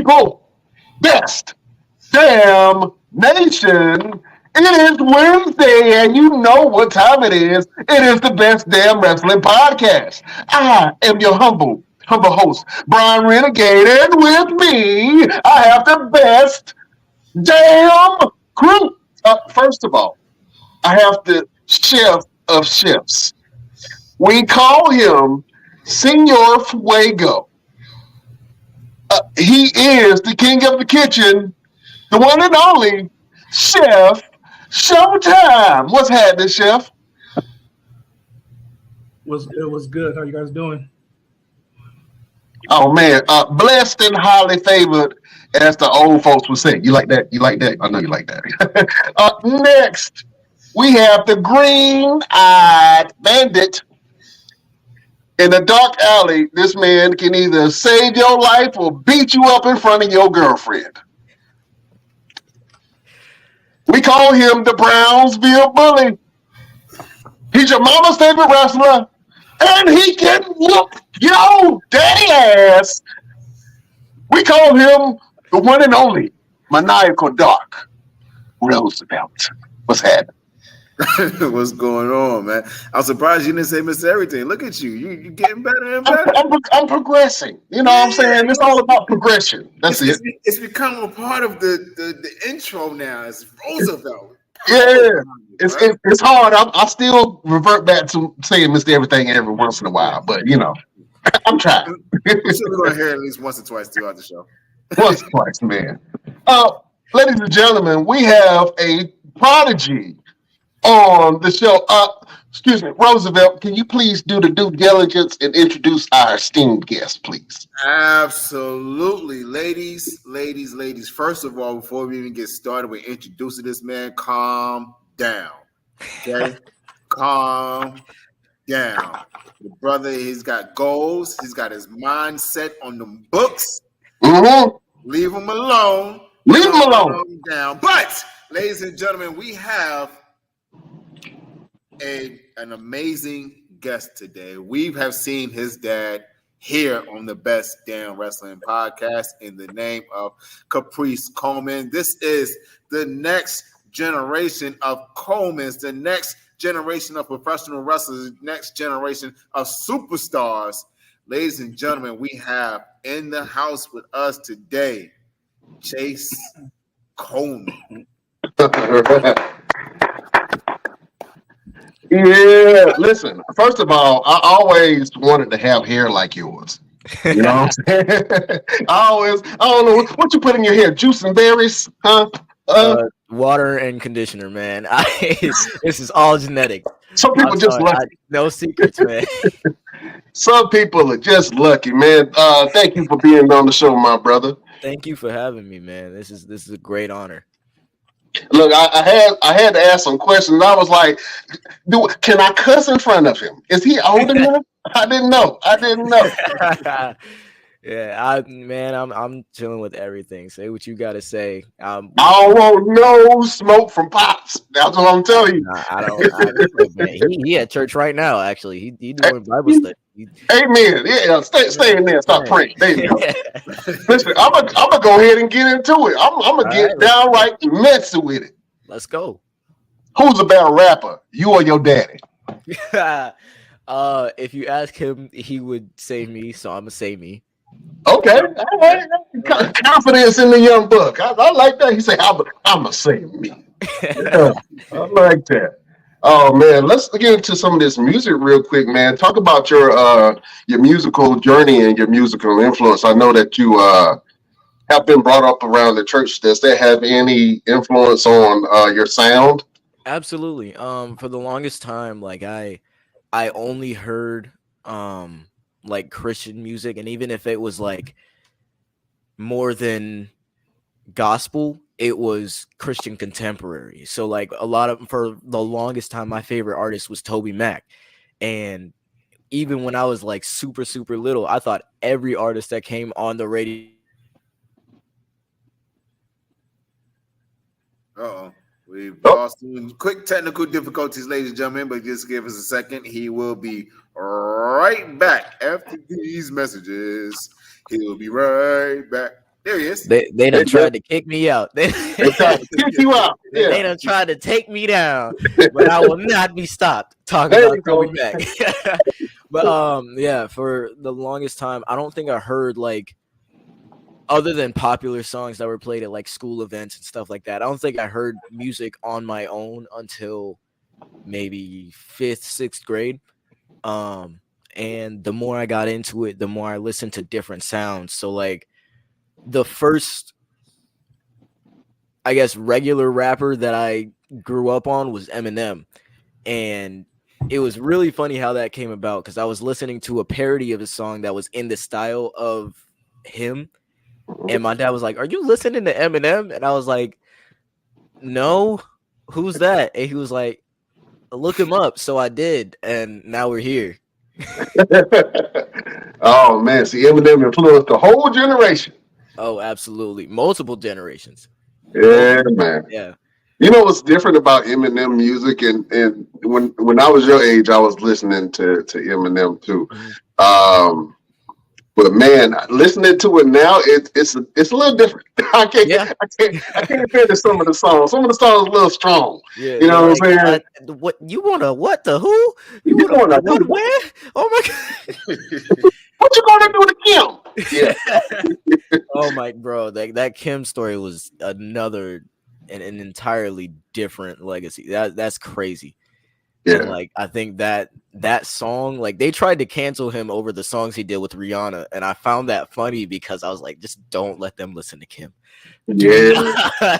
people, best damn nation. It is Wednesday, and you know what time it is. It is the Best Damn Wrestling Podcast. I am your humble host, Brian Renegade, and with me, I have the best damn crew. First of all, I have the chef of chefs. We call him Senor Fuego. He is the king of the kitchen, the one and only Chef Showtime. What's happening, Chef? What's good? How you guys doing? Oh man, blessed and highly favored, as the old folks would say. You like that? You like that? I know you like that. Next, we have the green-eyed bandit. In the dark alley, this man can either save your life or beat you up in front of your girlfriend. We call him the Brownsville Bully. He's your mama's favorite wrestler, and he can whoop your daddy ass. We call him the one and only Maniacal Dark Roosevelt. What's happening? What's going on, man? I'm surprised you didn't say Mr. Everything. Look at you. You getting better and better. I'm progressing. You know what I'm saying? It's all about progression. That's it. It's become a part of the intro now. It's Roosevelt. Yeah. It's hard. I still revert back to saying Mr. Everything every once in a while, but you know, I'm trying. We should go here at least once or twice throughout the show. Once or twice, man. Ladies and gentlemen, we have a prodigy on the show. Excuse me, Roosevelt, can you please do the due diligence and introduce our esteemed guest, please? Absolutely. Ladies. First of all, before we even get started with introducing this man, calm down. Okay? Calm down. The brother, he's got goals. He's got his mind set on the books. Mm-hmm. Leave him alone. Leave him alone. Down. But, ladies and gentlemen, we have an amazing guest today. We have seen his dad here on the Best Damn Wrestling Podcast in the name of Chayce Coleman. This is the next generation of Colemans, the next generation of professional wrestlers, the next generation of superstars. Ladies and gentlemen, we have in the house with us today, Chayce Coleman. Yeah, listen, first of all, I always wanted to have hair like yours. You know what I'm saying? I don't know, what you put in your hair? Juice and berries? Huh? Water and conditioner, man. This is all genetic. Some people just lucky. No secrets, man. Some people are just lucky, man. Thank you for being on the show, my brother. Thank you for having me, man. This is a great honor. Look, I had to ask some questions. I was like, can I cuss in front of him? Is he old enough? I didn't know. Yeah, I'm chilling with everything. Say what you gotta say. I don't want no smoke from Pops. That's what I'm telling you. I don't. Man, he at church right now. Actually, he doing Bible study. Amen. Yeah, stay in there. Start praying. There you go. Listen, I'm gonna go ahead and get into it. I'm gonna get downright messy with it. Let's go. Who's a better rapper, you or your daddy? If you ask him, he would say me. So I'm gonna say me. Okay. All right. Confidence in the young buck. I like that. He said, I'm gonna say me. Yeah, I like that. Oh man, let's get into some of this music real quick, man. Talk about your musical journey and your musical influence. I know that you have been brought up around the church. Does that have any influence on your sound? Absolutely. For the longest time, like I only heard like Christian music, and even if it was like more than gospel, it was Christian contemporary. So like for the longest time, my favorite artist was Toby Mac. And even when I was like super little, I thought every artist that came on the radio. We've lost some quick technical difficulties, ladies and gentlemen, but just give us a second. He will be right back after these messages. He will be right back. There he is. They done tried to kick me out. They tried to kick you out. Yeah. They done tried to take me down, but I will not be stopped talking There about you go. coming back. But yeah, for the longest time, I don't think I heard like other than popular songs that were played at like school events and stuff like that. I don't think I heard music on my own until maybe 5th, 6th grade. And the more I got into it, the more I listened to different sounds. So like the first, I guess, regular rapper that I grew up on was Eminem. And it was really funny how that came about because I was listening to a parody of a song that was in the style of him. And my dad was like, "Are you listening to Eminem?" And I was like, "No, who's that?" And he was like, "Look him up." So I did. And now we're here. Oh, man. See, Eminem influenced the whole generation. Oh, absolutely. Multiple generations. Yeah, man. Yeah. You know what's different about Eminem music, and when I was your age, I was listening to Eminem too. Mm-hmm. But man, listening to it now, it's a little different. I can't compare to some of the songs. Some of the songs are a little strong. Yeah, you know what I'm saying? What you want to? What the who? You want to what? Where? Oh my god! What you gonna do to Kim? Yeah. Oh my bro, that Kim story was an entirely different legacy. That's crazy. Yeah. And like I think that song, like they tried to cancel him over the songs he did with Rihanna, and I found that funny because I was like, just don't let them listen to Kim. Yeah.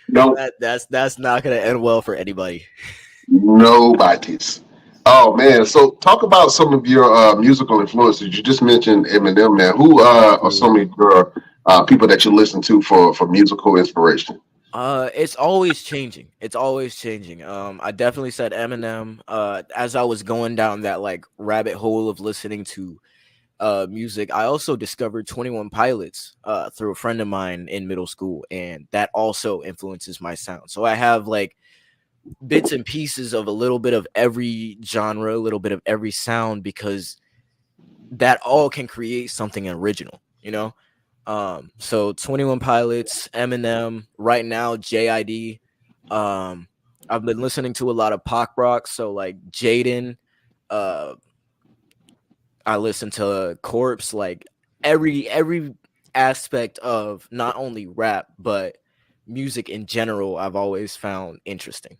No. That's not gonna end well for anybody. Nobody's. Oh man, so talk about some of your musical influences. You just mentioned Eminem, man. Who are some of your people that you listen to for musical inspiration? It's always changing. I definitely said Eminem. As I was going down that like rabbit hole of listening to music, I also discovered 21 Pilots through a friend of mine in middle school, and that also influences my sound. So I have like bits and pieces of a little bit of every genre, a little bit of every sound, because that all can create something original, you know? So 21 Pilots, Eminem, right now JID. I've been listening to a lot of pop rock, so like Jaden. I listen to Corpse, like every aspect of not only rap but music in general. I've always found interesting.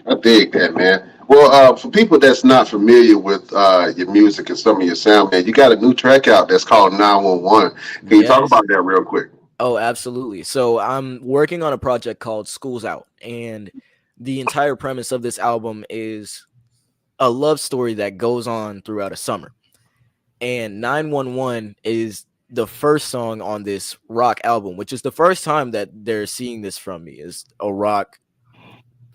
I dig that, man. Well, for people that's not familiar with your music and some of your sound, man, you got a new track out that's called 911. Can you talk about that real quick? Oh, absolutely. So I'm working on a project called School's Out, and the entire premise of this album is a love story that goes on throughout a summer. And 911 is the first song on this rock album, which is the first time that they're seeing this from me, is a rock,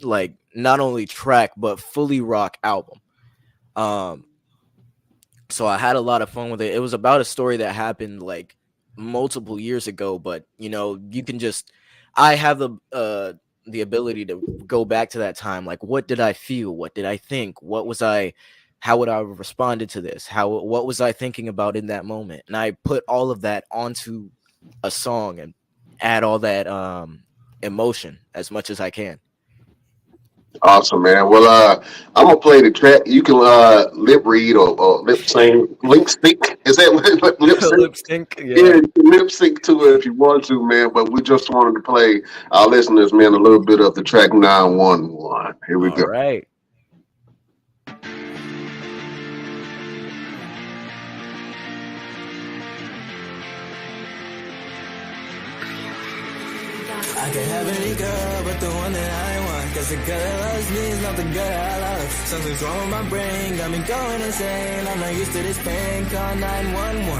like not only track but fully rock album. So I had a lot of fun with it. It was about a story that happened like multiple years ago, but you know, I have the ability to go back to that time. Like, what did I feel? What did I think? How would I have responded to this? What was I thinking about in that moment? And I put all of that onto a song and add all that emotion as much as I can. Awesome, man. Well, I'm gonna play the track. You can lip read or lip sync. Lip sync. Is that lip sync? Lip sync. Yeah, you can lip sync to it if you want to, man. But we just wanted to play our listeners, man, a little bit of the track 911. Here we go. All right. I can have any girl but the one that I want, cause the girl that loves me is not the girl that I love. Something's wrong with my brain, got me going insane. I'm not used to this pain, call 911.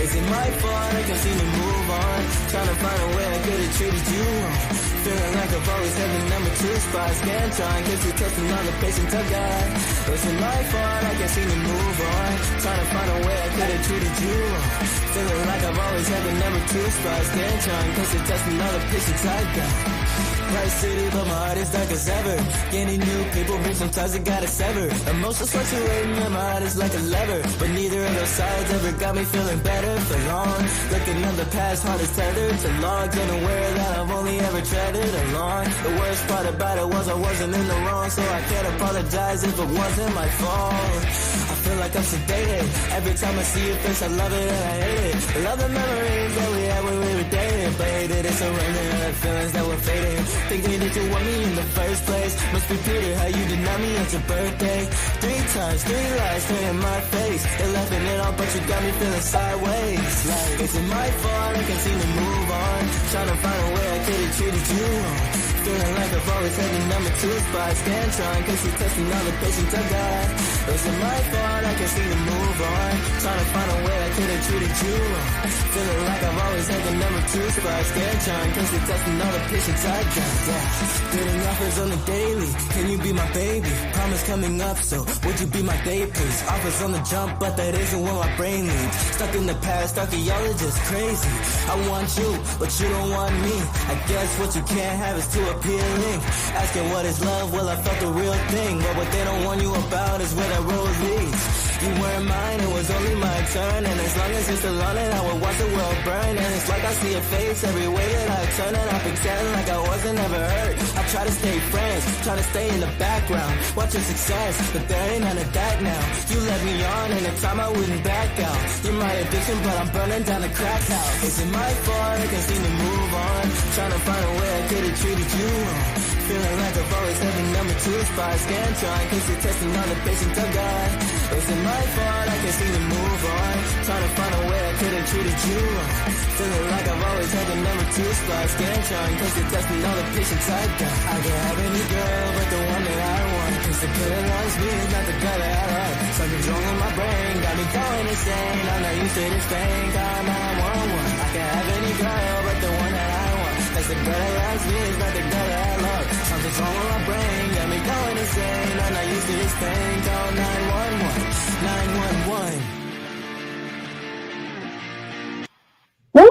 Is it my fault? I can't seem to move on. Trying to find a way I could have treated you wrong. Feeling like I've always had the number 2 spot. Scant on, cause you're testing all the patience I got. Is it my fault? I can't seem to move on. Trying to find a way I could have treated you wrong. Feeling like I've always had the number 2 spot. Scant on, cause you're testing all the patience I got. Bright city, but my heart is dark as ever. Gaining new people, but sometimes it gotta sever. Emotions fluctuating, and my heart is like a lever. But neither of those sides ever got me feeling better for long. Looking at the past, heart is tethered to logs. Unaware that I've only ever treaded along. The worst part about it was I wasn't in the wrong, so I can't apologize if it wasn't my fault. I feel like I'm sedated. Every time I see your face, I love it and I hate it. I love the memories that we had when we were dating, but hated it surrendering the feelings that were fading. Thinking that you want me in the first place. Must be Peter, how you denied me at your birthday. 3 times, 3 lies straight in my face. They're laughing it off, but you got me feeling sideways. Like, is it my fault? I can't seem to move on. Trying to find a way I could have treated you wrong. Feeling like I've always had the number 2 spot. Scantron, cause you're testing all the patience I got. Is it my fault? I can't seem to move on. Trying to find a way I could have treated you wrong. Feeling like I've always had the number 2 spot. Scantron, cause you're testing all the patience I got. Yeah. Getting offers on the daily. Can you be my baby? Promise coming up, so would you be my date, please? Offers on the jump, but that isn't where my brain leads. Stuck in the past, archaeologist, crazy. I want you, but you don't want me. I guess what you can't have is too appealing. Asking what is love, well I felt the real thing. But what they don't warn you about is where that road leads. You weren't mine, it was only my turn. And as long as you're still on it, I would watch the world burn. And it's like I see your face every way that I turn. And I pretend like I wasn't ever hurt. I try to stay friends, try to stay in the background. Watch your success, but there ain't none of that now. You let me on, and in time I wouldn't back out. You're my addiction, but I'm burning down the crack house. Is it my fault? I can't seem to move on. Trying to find a way I could have treated you wrong. Feeling like I've always had the number 2 spot. Scantron, cause you're testing all the patience I got. Is it my fault? I can't seem to move on. Trying to find a way I could have treated you wrong. Feeling like I've always had the number 2 spot. Scantron, cause you're testing all the patience I got. I can have any girl, but the one that I want. Cause the girl that loves me is not the girl that I love. Something's wrong with my brain, got me going insane. I'm not used to this pain, call 911. I can have any girl, but the one that I want. Cause the girl that loves me is not the girl that I love. Something's wrong with my brain, got me going insane. I'm not used to this pain, call 911. 911. Woo!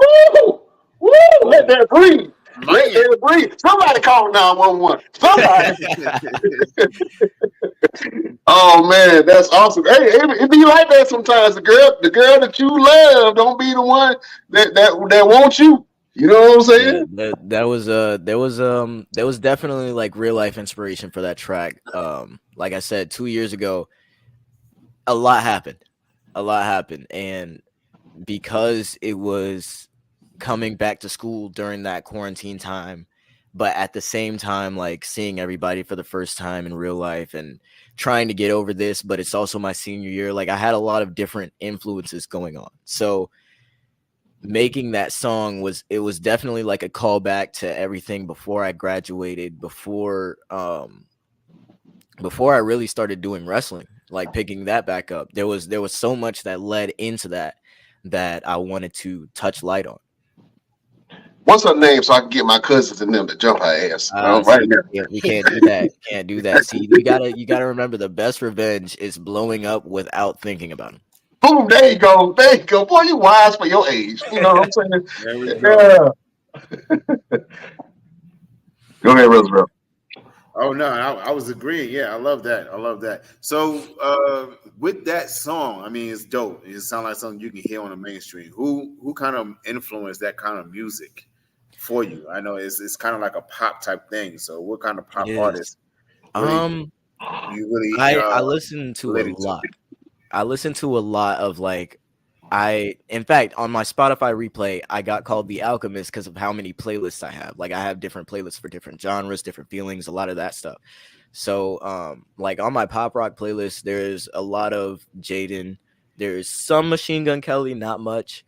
Woo! Let that breathe. Let that breathe. Somebody call 911. Somebody. Oh man, that's awesome. Hey, it be like that sometimes. The girl that you love don't be the one that wants you. You know what I'm saying? Yeah, there was definitely like real life inspiration for that track. Like I said, 2 years ago, a lot happened, and because it was coming back to school during that quarantine time, but at the same time, like seeing everybody for the first time in real life and trying to get over this, but it's also my senior year. Like I had a lot of different influences going on. So making that song was definitely like a callback to everything before I graduated, before I really started doing wrestling, like picking that back up. There was so much that led into that I wanted to touch light on. What's her name so I can get my cousins and them to jump her ass? Right now. We can't do that. Can't do that. See, you gotta remember the best revenge is blowing up without thinking about it. Boom, there you go. Boy, you wise for your age. You know what I'm saying? There we go. Yeah. Go ahead, Roosevelt. Oh no, I was agreeing. Yeah, I love that. So with that song, I mean, it's dope. It sounds like something you can hear on the mainstream. Who kind of influenced that kind of music for you? I know it's kind of like a pop type thing. So what kind of pop artists? You really I listen to a lot. I listen to a lot of like, in fact, on my Spotify replay, I got called The Alchemist because of how many playlists I have. Like I have different playlists for different genres, different feelings, a lot of that stuff. So like on my pop rock playlist, there's a lot of Jaden. There's some Machine Gun Kelly, not much.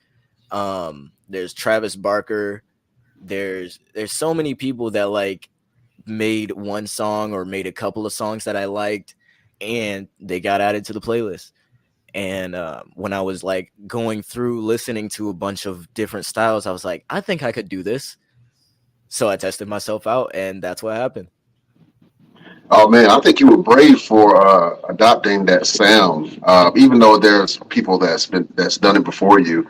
There's Travis Barker. There's so many people that like made one song or made a couple of songs that I liked and they got added to the playlist. And when I was like going through listening to a bunch of different styles, I was like, I think I could do this. So I tested myself out, and that's what happened. Oh man, I think you were brave for adopting that sound. Even though there's people that's done it before you.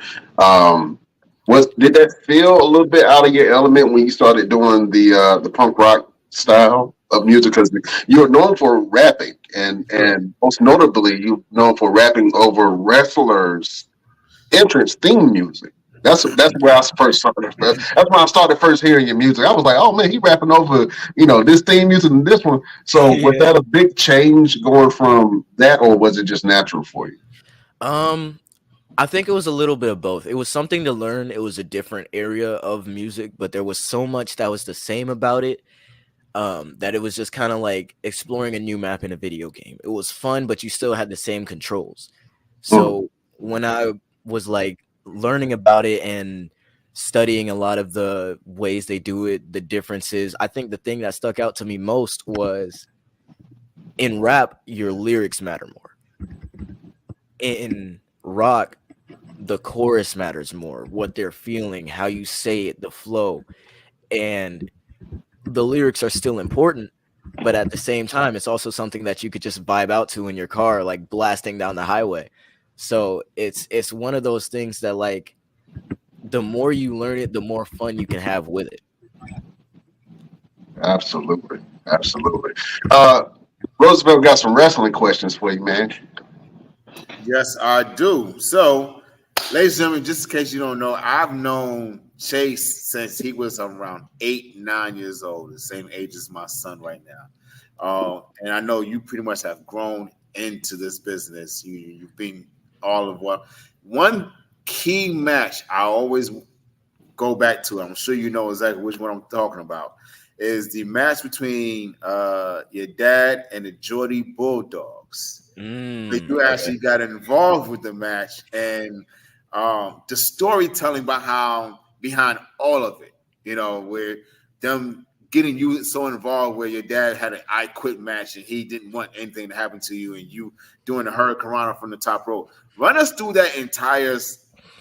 Did that feel a little bit out of your element when you started doing the punk rock style of music? Because you're known for rapping, and most notably, you're known for rapping over wrestlers' entrance theme music. That's where I first started. That's when I started first hearing your music. I was like, oh man, he rapping over this theme music and this one. So was Yeah. that a big change going from that, or was it just natural for you? I think it was a little bit of both. It was something to learn. It was a different area of music, but there was so much that was the same about it. That it was just kind of like exploring a new map in a video game. It was fun, but you still had the same controls. Mm, So when I was like learning about it and studying a lot of the ways they do it, the differences, I think the thing that stuck out to me most was in rap, your lyrics matter more. In rock, the chorus matters more, what they're feeling, how you say it, the flow. And the lyrics are still important, but at the same time, it's also something that you could just vibe out to in your car, like blasting down the highway. So it's one of those things that like the more you learn it, the more fun you can have with it. absolutely, absolutely. Roosevelt got some wrestling questions for you, man. Yes, I do. So, ladies and gentlemen, just in case you don't know, I've known Chayce since he was around 8, 9 years old, the same age as my son right now. And I know you pretty much have grown into this business. You've been all of what one key match I always go back to. I'm sure you know exactly which one I'm talking about. Is the match between your dad and the Geordie Bulldogs. You actually got involved with the match and the storytelling behind all of it, where them getting you so involved where your dad had an I quit match and he didn't want anything to happen to you and you doing the Hurricane Rana from the top rope. Run us through that entire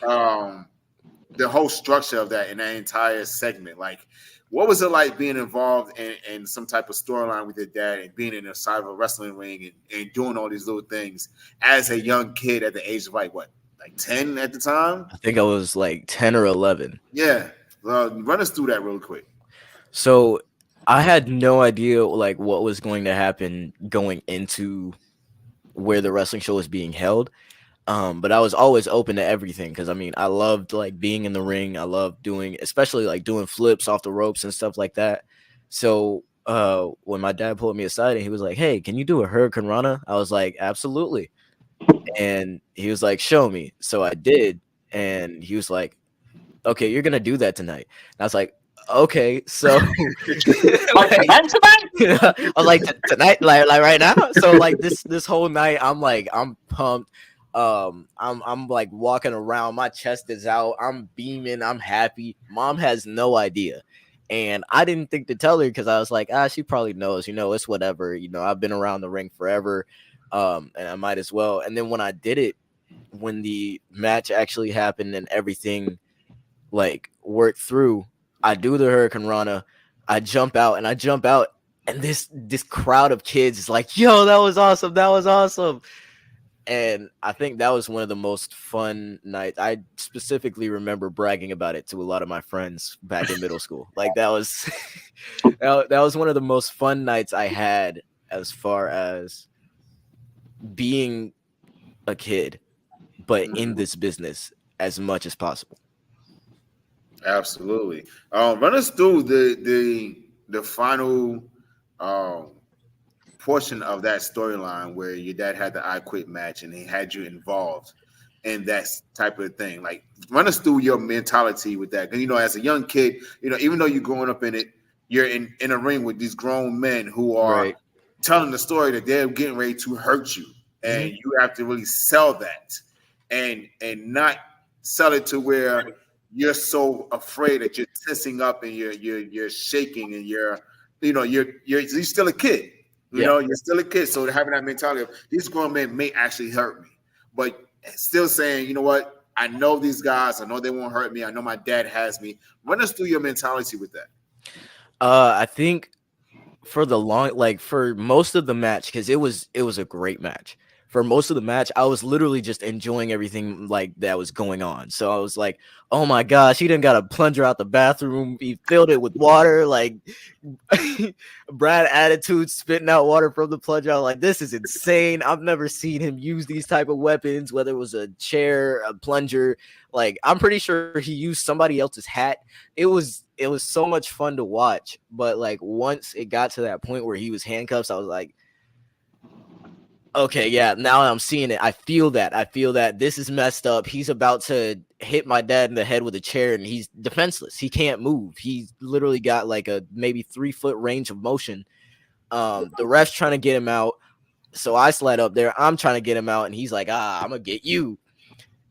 the whole structure of that in that entire segment. Like, what was it like being involved in some type of storyline with your dad and being in a side of a wrestling ring and doing all these little things as a young kid at the age of like 10 at the time? I think I was like 10 or 11. Yeah. Run us through that real quick. So I had no idea like what was going to happen going into where the wrestling show was being held. But I was always open to everything because I mean I loved like being in the ring. I loved doing, especially like doing flips off the ropes and stuff like that. So when my dad pulled me aside and he was like, "Hey, can you do a Hurricane Rana?" I was like, "Absolutely." And he was like, "Show me." So I did, and he was like, "Okay, you're gonna do that tonight." And I was like, "Okay." So Like tonight? I was like, "Tonight, like right now." So like this whole night, I'm pumped. I'm like walking around, my chest is out, I'm beaming, I'm happy. Mom has no idea. And I didn't think to tell her because I was like, she probably knows, it's whatever, I've been around the ring forever. And I might as well. And then when I did it, when the match actually happened and everything like worked through, I do the Hurricane Rana, I jump out, and this crowd of kids is like, yo, that was awesome. And I think that was one of the most fun nights. I specifically remember bragging about it to a lot of my friends back in middle school. Like that was that was one of the most fun nights I had as far as being a kid, but in this business as much as possible. Absolutely. Run us through the final portion of that storyline where your dad had the I Quit match and he had you involved in that type of thing. Like, run us through your mentality with that. Because, as a young kid, even though you're growing up in it, you're in a ring with these grown men who are telling the story that they're getting ready to hurt you. And you have to really sell that and not sell it to where you're so afraid that you're tensing up and you're shaking and you're still a kid. You're still a kid. So having that mentality of these grown men may actually hurt me, but still saying, you know what? I know these guys. I know they won't hurt me. I know my dad has me. Run us through your mentality with that. I think for most of the match, because it was a great match. for most of the match, I was literally just enjoying everything like that was going on. So I was like, oh my gosh, he done got a plunger out the bathroom. He filled it with water. Like Brad Attitude spitting out water from the plunger. I was like, this is insane. I've never seen him use these type of weapons, whether it was a chair, a plunger. Like, I'm pretty sure he used somebody else's hat. It was so much fun to watch. But like once it got to that point where he was handcuffs, I was like, okay, yeah, now I'm seeing it. I feel that this is messed up. He's about to hit my dad in the head with a chair, and he's defenseless. He can't move. He's literally got like a maybe 3-foot range of motion. The ref's trying to get him out, so I slide up there. I'm trying to get him out, and he's like, I'm gonna get you.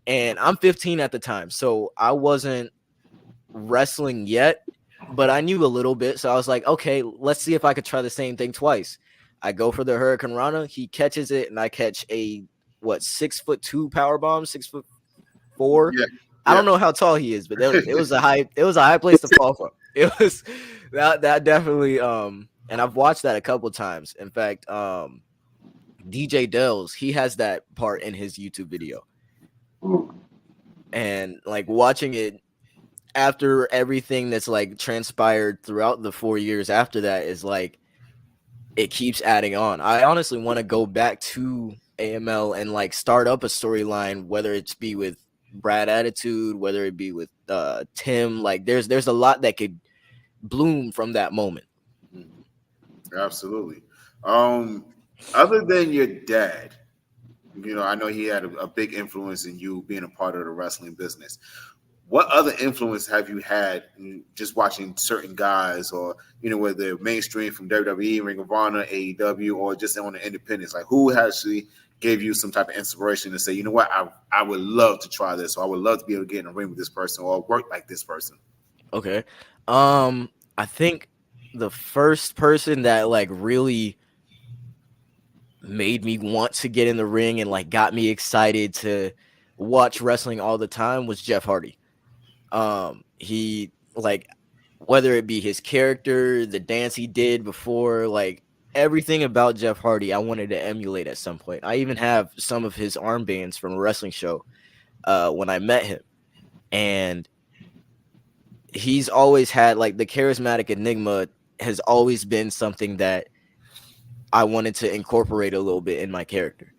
And I'm 15 at the time, so I wasn't wrestling yet, but I knew a little bit. So I was like, okay, let's see if I could try the same thing twice. I go for the Hurricane Rana. He catches it, and I catch a 6'2" power bomb, 6'4". Yeah. I don't know how tall he is, but it was a high place to fall from. It was that definitely. And I've watched that a couple times. In fact, DJ Dells, he has that part in his YouTube video, and like watching it after everything that's like transpired throughout the 4 years after that is like, it keeps adding on. I honestly want to go back to AML and like start up a storyline, whether it's be with Brad Attitude, whether it be with Tim. Like there's a lot that could bloom from that moment. Absolutely. Other than your dad, I know he had a big influence in you being a part of the wrestling business. What other influence have you had in just watching certain guys, or whether mainstream from WWE, Ring of Honor, AEW, or just on the independents? Like, who actually gave you some type of inspiration to say, you know what, I would love to try this, or I would love to be able to get in a ring with this person, or work like this person? Okay, I think the first person that like really made me want to get in the ring and like got me excited to watch wrestling all the time was Jeff Hardy. He, like, whether it be his character, the dance he did before, like everything about Jeff Hardy, I wanted to emulate at some point. I even have some of his armbands from a wrestling show when I met him. And he's always had like the charismatic enigma has always been something that I wanted to incorporate a little bit in my character.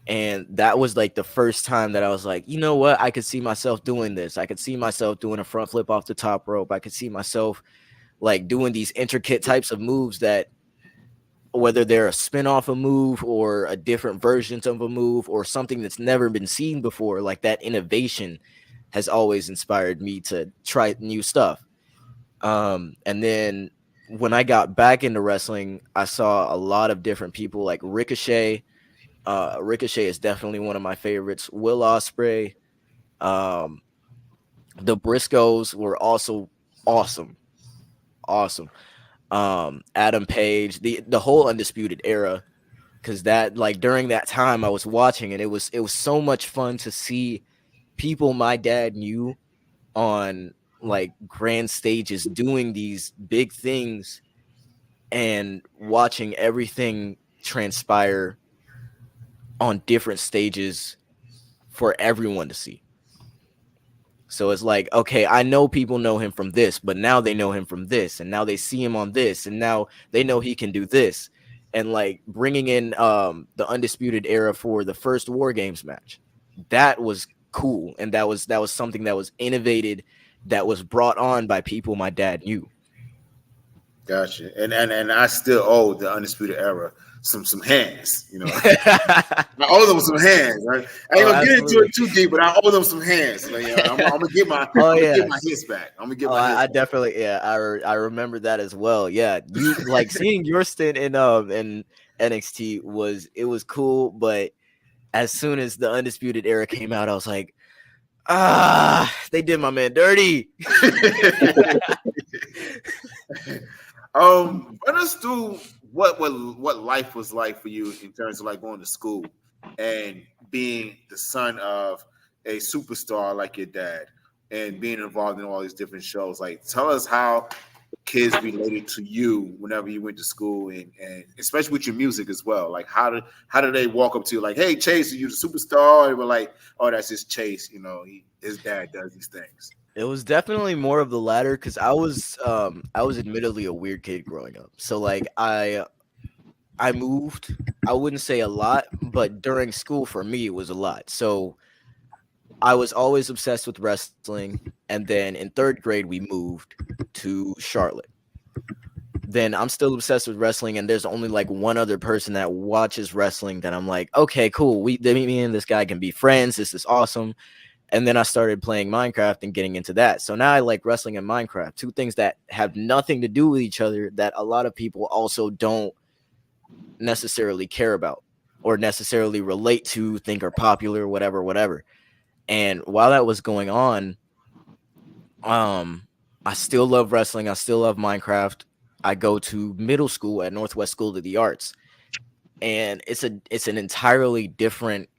And that was like the first time that I was like, you know what? I could see myself doing this. I could see myself doing a front flip off the top rope. I could see myself like doing these intricate types of moves that, whether they're a spin off a move or a different versions of a move or something that's never been seen before, like that innovation has always inspired me to try new stuff. And then when I got back into wrestling, I saw a lot of different people like Ricochet. Ricochet is definitely one of my favorites. Will Ospreay, the Briscoes were also awesome. Adam Page, the whole Undisputed Era, because that like during that time I was watching and it was so much fun to see people my dad knew on like grand stages doing these big things and watching everything transpire on different stages for everyone to see. So it's like, okay, I know people know him from this, but now they know him from this, and now they see him on this, and now they know he can do this. And like bringing in the Undisputed Era for the first War Games match, that was cool, and that was something that was innovated, that was brought on by people my dad knew. Gotcha. And I still owe the Undisputed Era some hands, I owe them some hands, right? I ain't gonna get into it too deep, but I owe them some hands. I'm gonna get my get my hits back. I'm gonna get my hits I back. definitely, I remember that as well. Yeah, you like seeing your stint in NXT was cool, but as soon as the Undisputed Era came out, I was like, they did my man dirty. Run us through what life was like for you in terms of like going to school and being the son of a superstar like your dad and being involved in all these different shows. Like, tell us how kids related to you whenever you went to school, and especially with your music as well? Like, how did they walk up to you like, "Hey, Chayce, are you the superstar?" Or were like, "Oh, that's just Chayce. You know, his dad does these things." It was definitely more of the latter because I was admittedly a weird kid growing up. So like I moved. I wouldn't say a lot, but during school for me it was a lot. So I was always obsessed with wrestling, and then in 3rd grade we moved to Charlotte. Then I'm still obsessed with wrestling, and there's only like one other person that watches wrestling that I'm like, okay, cool. Me and this guy can be friends. This is awesome. And then I started playing Minecraft and getting into that. So now I like wrestling and Minecraft, 2 things that have nothing to do with each other that a lot of people also don't necessarily care about or necessarily relate to, think are popular, whatever. And while that was going on, I still love wrestling. I still love Minecraft. I go to middle school at Northwest School of the Arts, and it's an entirely different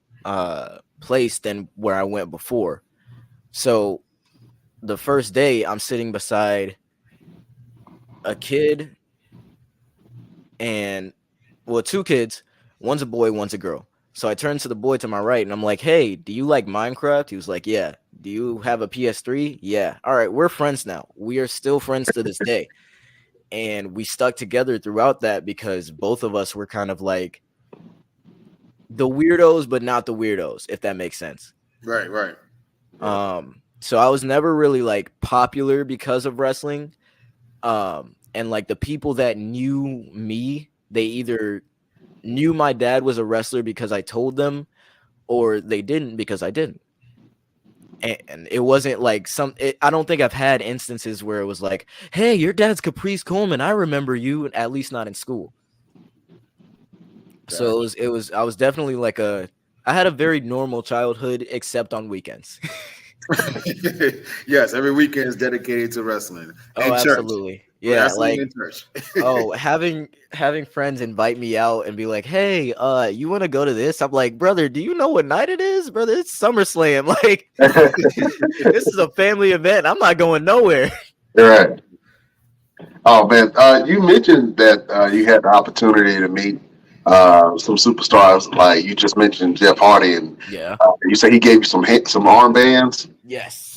place than where I went before. So the first day I'm sitting beside a kid and 2 kids. One's a boy, one's a girl. So I turned to the boy to my right and I'm like, "Hey, do you like Minecraft?" He was like, "Yeah." "Do you have a PS3? "Yeah." "All right, we're friends now." We are still friends to this day. And we stuck together throughout that because both of us were kind of like the weirdos, but not the weirdos, if that makes sense. Right. So I was never really like popular because of wrestling. And like the people that knew me, they either knew my dad was a wrestler because I told them, or they didn't because I didn't. And it wasn't like I don't think I've had instances where it was like, "Hey, your dad's Chayce Coleman. I remember you," at least not in school. So I was definitely like I had a very normal childhood, except on weekends. Yes, every weekend is dedicated to wrestling. Oh, and absolutely. Church. Yeah, Wrestling like and church. having friends invite me out and be like, "Hey, you want to go to this?" I'm like, "Brother, do you know what night it is? Brother, it's SummerSlam. Like, this is a family event. I'm not going nowhere." Right. Oh man, you mentioned that you had the opportunity to meet some superstars, like you just mentioned Jeff Hardy, and Yeah. you say he gave you some armbands. Yes.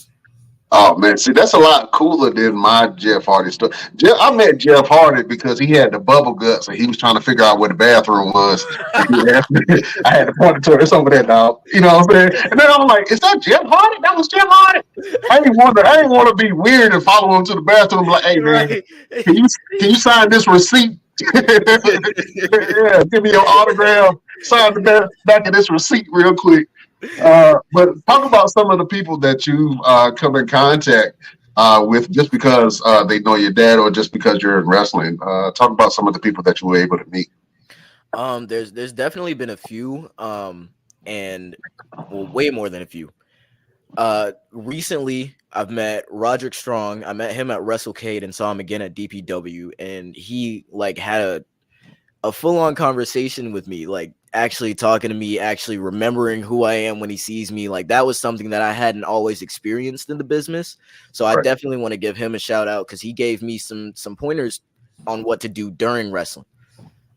Oh man, see, that's a lot cooler than my Jeff Hardy stuff. I met Jeff Hardy because he had the bubble guts and he was trying to figure out where the bathroom was. And he asked me, I had to point it to her. It's over there, dog. You know what I'm saying? And then I'm like, "Is that Jeff Hardy? That was Jeff Hardy." I didn't want to be weird and follow him to the bathroom. Like, "Hey man, Right. can you sign this receipt?" Yeah, give me your autograph. Sign the back of this receipt real quick. But talk about some of the people that you come in contact with just because they know your dad or just because you're in wrestling. Talk about some of the people that you were able to meet. There's definitely been a few, and well, way more than a few. Recently I've met Roderick Strong. I met him at WrestleCade and saw him again at DPW, and he like had a full-on conversation with me, like actually talking to me, actually remembering who I am when he sees me. Like that was something that I hadn't always experienced in the business. So I definitely want to give him a shout out because he gave me some pointers on what to do during wrestling.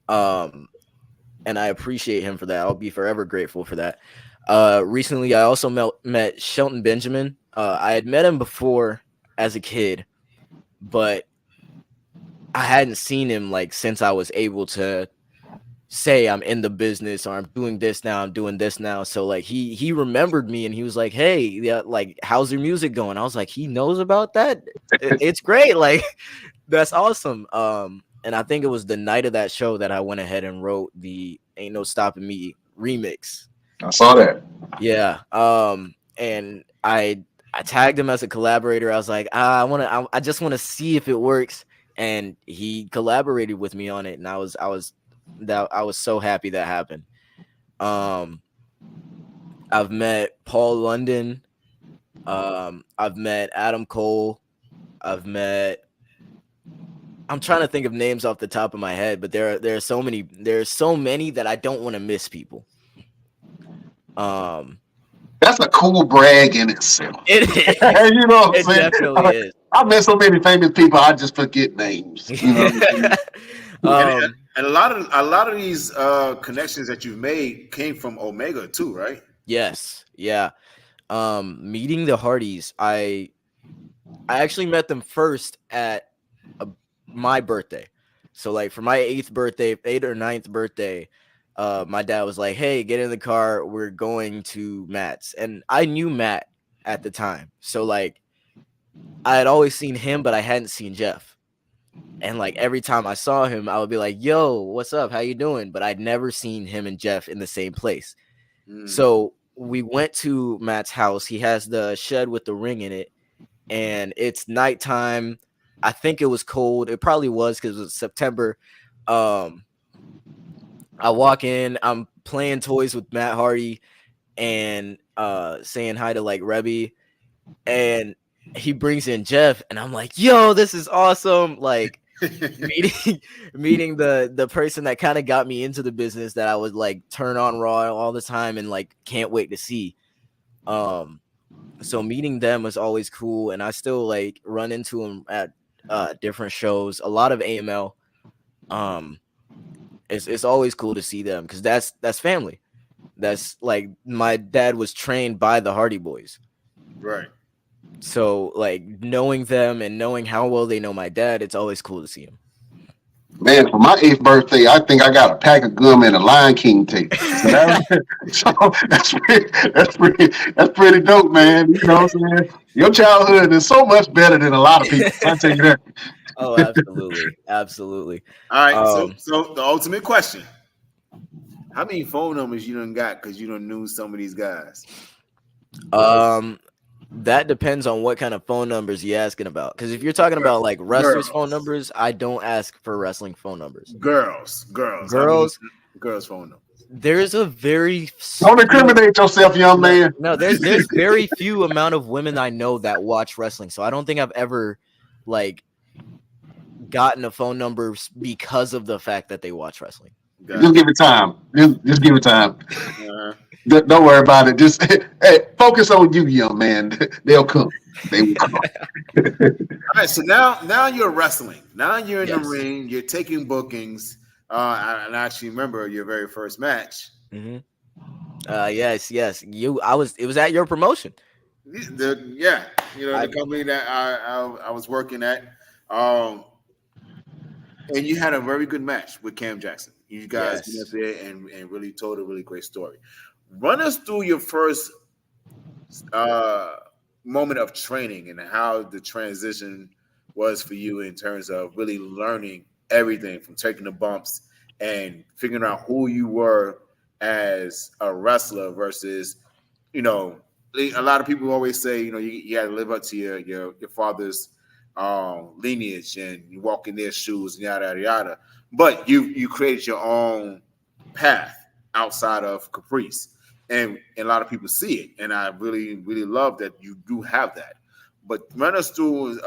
And I appreciate him for that. I'll be forever grateful for that. Recently I also met Shelton Benjamin. I had met him before as a kid, but I hadn't seen him like since I was able to say I'm in the business or I'm doing this now, I'm doing this now. So like he remembered me and he was like, "Hey, yeah, like how's your music going?" I was like, he knows about that. It's great. Like that's awesome. And I think it was the night of that show that I went ahead and wrote the Ain't No Stopping Me remix. I saw that. Yeah. And I tagged him as a collaborator. I was like, I just want to see if it works. And he collaborated with me on it, and I was so happy that happened. I've met Paul London. I've met Adam Cole. I'm trying to think of names off the top of my head, but there are so many that I don't want to miss people. That's a cool brag in itself. It is. You know what I'm It saying? definitely is. I met so many famous people, I just forget names. You know what I'm saying? um, And a lot of these connections that you've made came from Omega too, right? yes, yeah. Meeting the Hardys, I actually met them first at a, my birthday. So like for my 8th or 9th birthday, my dad was like, "Hey, get in the car. We're going to Matt's." And I knew Matt at the time. So like I had always seen him, but I hadn't seen Jeff. And like every time I saw him, I would be like, "Yo, what's up? How you doing?" But I'd never seen him and Jeff in the same place. So we went to Matt's house. He has the shed with the ring in it, and it's nighttime. I think it was cold. It probably was because it was September. I walk in, I'm playing toys with Matt Hardy and saying hi to like Rebby, and he brings in Jeff, and I'm like, yo, this is awesome. Like meeting the person that kind of got me into the business that I would like turn on Raw all the time and like can't wait to see. So meeting them was always cool, and I still like run into them at different shows. A lot of AML. It's always cool to see them because that's family. That's like my dad was trained by the Hardy Boys. Right. So like knowing them and knowing how well they know my dad, it's always cool to see him. Man, for my 8th birthday, I think I got a pack of gum and a Lion King tape. So, that's pretty dope, man. You know what I'm saying? Your childhood is so much better than a lot of people. I tell you that. Oh, absolutely, absolutely. All right. So the ultimate question: how many phone numbers you done got because you done knew some of these guys? That depends on what kind of phone numbers you're asking about. Because if you're talking about like wrestlers' phone numbers, I don't ask for wrestling phone numbers. Girls. Girls' phone numbers. There's a very Don't incriminate yourself, young man. No, there's very few amount of women I know that watch wrestling. So I don't think I've ever like gotten a phone number because of the fact that they watch wrestling. Just give it time. Just give it time. Uh-huh. Don't worry about it. Just hey, focus on you, young man. They'll come. They will come. All right. So now you're wrestling. Now you're in Yes. the ring. You're taking bookings. And I actually remember your very first match. Mm-hmm. Yes. It was at your promotion. The company that I was working at. And you had a very good match with Cam Jackson. You guys went up there and really told a really great story. Run us through your first moment of training and how the transition was for you in terms of really learning everything from taking the bumps and figuring out who you were as a wrestler versus, a lot of people always say, you got to live up to your father's lineage and you walk in their shoes and yada yada yada. But you created your own path outside of Caprice, and a lot of people see it, and I really really love that you do have that. But run us through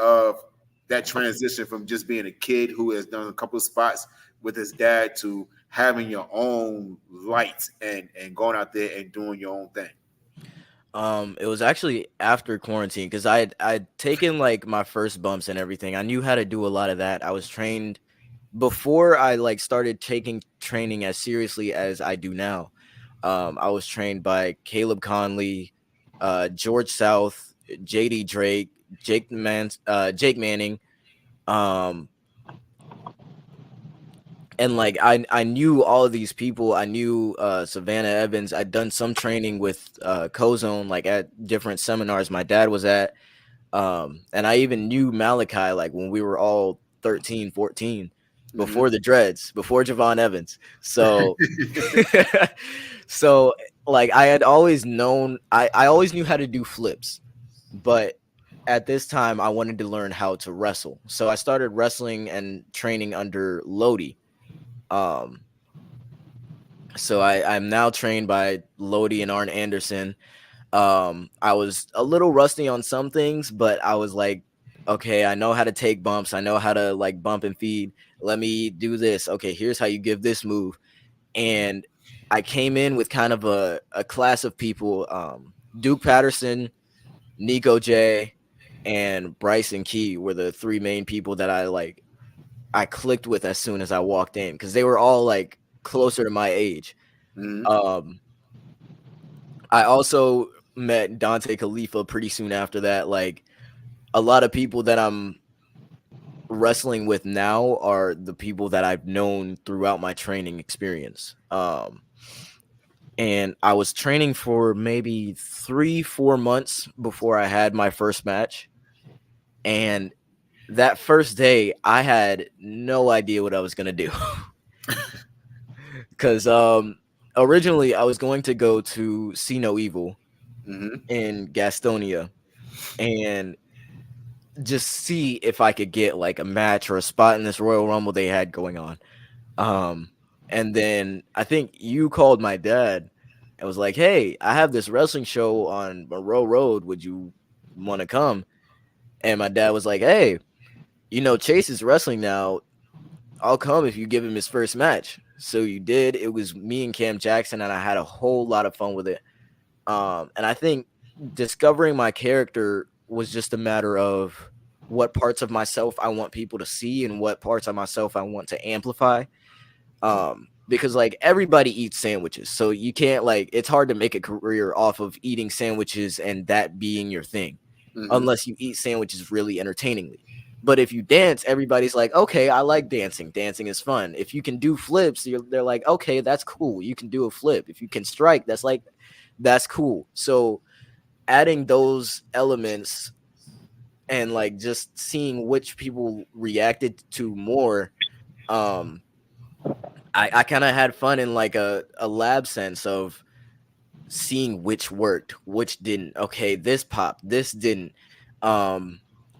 that transition from just being a kid who has done a couple of spots with his dad to having your own lights and going out there and doing your own thing. It was actually after quarantine because I'd taken like my first bumps and everything. I knew how to do a lot of that. I was trained before I like started taking training as seriously as I do now. I was trained by Caleb Conley, George South, JD Drake, Jake Manning, and like I knew all of these people. I knew Savannah Evans. I'd done some training with Cozone, like at different seminars my dad was at. And I even knew Malachi like when we were all 13, 14, before the dreads, before Javon Evans. So so like I had always known I always knew how to do flips, but at this time I wanted to learn how to wrestle. So I started wrestling and training under Lodi. So I'm now trained by Lodi and Arn Anderson. I was a little rusty on some things, but I was like, okay, I know how to take bumps. I know how to like bump and feed. Let me do this. Okay, here's how you give this move. And I came in with kind of a class of people, Duke Patterson, Nico J, and Bryce and Key were the three main people that I clicked with as soon as I walked in, because they were all like closer to my age. Mhm. I also met Dante Khalifa pretty soon after that. Like, a lot of people that I'm wrestling with now are the people that I've known throughout my training experience. And I was training for maybe 3-4 months before I had my first match. And that first day, I had no idea what I was gonna do. Because originally I was going to go to See No Evil Mhm. in Gastonia and just see if I could get like a match or a spot in this Royal Rumble they had going on. And then I think you called my dad and was like, "Hey, I have this wrestling show on Monroe Road. Would you want to come?" And my dad was like, "Hey, Chase is wrestling now. I'll come if you give him his first match." So you did. It was me and Cam Jackson, and I had a whole lot of fun with it. And I think discovering my character was just a matter of what parts of myself I want people to see and what parts of myself I want to amplify. Because like everybody eats sandwiches, so you can't it's hard to make a career off of eating sandwiches and that being your thing, unless you eat sandwiches really entertainingly. But if you dance, everybody's like, okay, I like dancing. Dancing is fun. If you can do flips, they're like, okay, that's cool. You can do a flip. If you can strike, that's cool. So adding those elements and like just seeing which people reacted to more, I kind of had fun in like a lab sense of seeing which worked, which didn't. Okay, this popped, this didn't.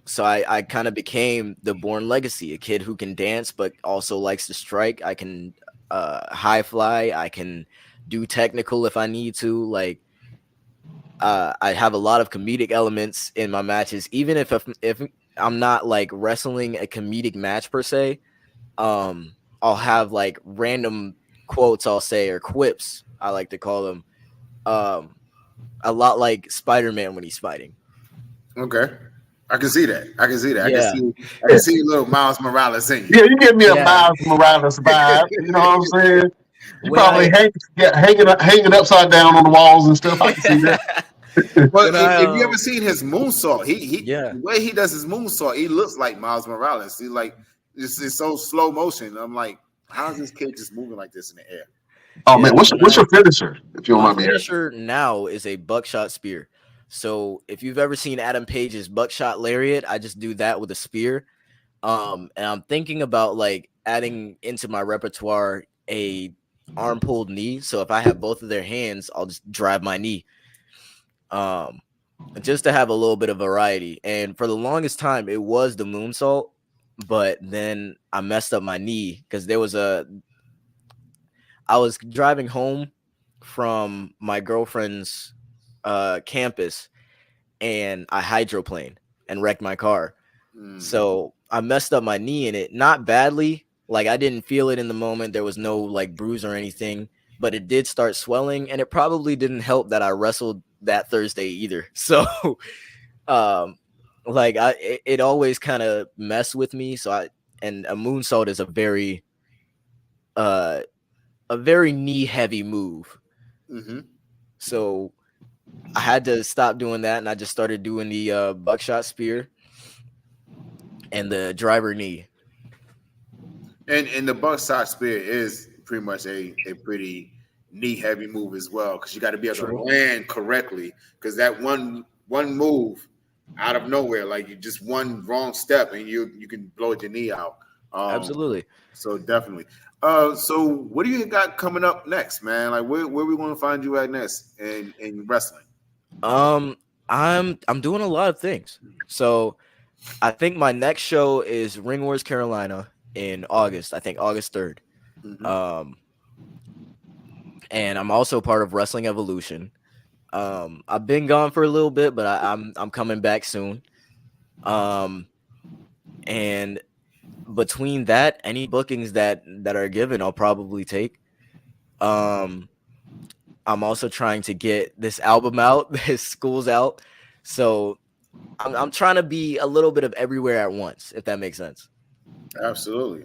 So I kind of became the Born Legacy, a kid who can dance but also likes to strike. I can high fly, I can do technical if I need to. Like, I have a lot of comedic elements in my matches, even if I'm not like wrestling a comedic match per se. I'll have like random quotes I'll say, or quips I like to call them. A lot like Spider-Man when he's fighting. Okay. I can see that. Yeah. I can see a little Miles Morales in you. Yeah, you give me a Yeah. Miles Morales vibe. You know what I'm saying? You When probably I hanging upside down on the walls and stuff. I can see that. Well, when I if you ever seen his moonsault, yeah. the way he does his moonsault, he looks like Miles Morales. He's like it's so slow motion. I'm like, how is this kid just moving like this in the air? Oh man, Yeah, what's your finisher? If you don't my mind me asking. finisher now is a buckshot spear. So if you've ever seen Adam Page's buckshot lariat, I just do that with a spear. And I'm thinking about like adding into my repertoire a arm pulled knee. So if I have both of their hands, I'll just drive my knee. Just to have a little bit of variety. And for the longest time, it was the moonsault, but then I messed up my knee because I was driving home from my girlfriend's campus and I hydroplaned and wrecked my car. So I messed up my knee in it, not badly. Like, I didn't feel it in the moment. There was no like bruise or anything, but it did start swelling, and it probably didn't help that I wrestled that Thursday either. So, like it always kind of messed with me. So and a moonsault is uh, a very knee heavy move. So I had to stop doing that, and I just started doing the buckshot spear and the driver knee. And the buckshot spear is pretty much a pretty knee heavy move as well, because you got to be able to land correctly, because that one move out of nowhere, like you just one wrong step and you can blow your knee out. Absolutely. So definitely. So what do you got coming up next, man? Like where we going to find you at next in wrestling? I'm doing a lot of things. So I think my next show is Ring Wars Carolina in August. I think August 3rd. And I'm also part of Wrestling Evolution. I've been gone for a little bit, but I'm coming back soon. And between that, any bookings that are given, I'll probably take. I'm also trying to get this album out. His school's out, so I'm trying to be a little bit of everywhere at once, if that makes sense. Absolutely,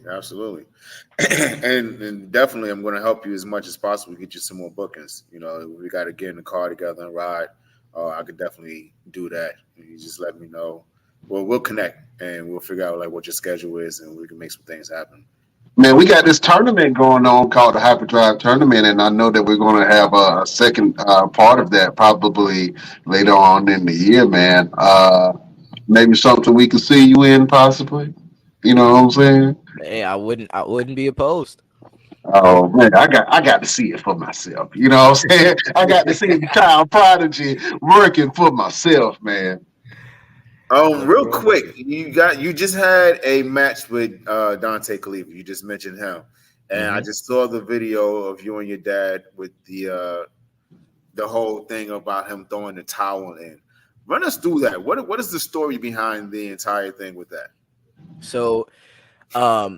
and definitely, I'm going to help you as much as possible. Get you some more bookings. You know, we got to get in the car together and ride. I could definitely do that. You just let me know. Well, we'll connect and we'll figure out like what your schedule is, and we can make some things happen. Man, we got this tournament going on called the Hyperdrive Tournament, and I know that we're going to have a second part of that probably later on in the year, man. Maybe something we can see you in, possibly. You know what I'm saying? Hey, I wouldn't be opposed. Oh man, I got to see it for myself. You know what I'm saying? I got to see the child prodigy working for myself, man. Real quick, you just had a match with Dante Khalifa. You just mentioned him, and I just saw the video of you and your dad with the whole thing about him throwing the towel in. Run us through that. What is the story behind the entire thing with that? So,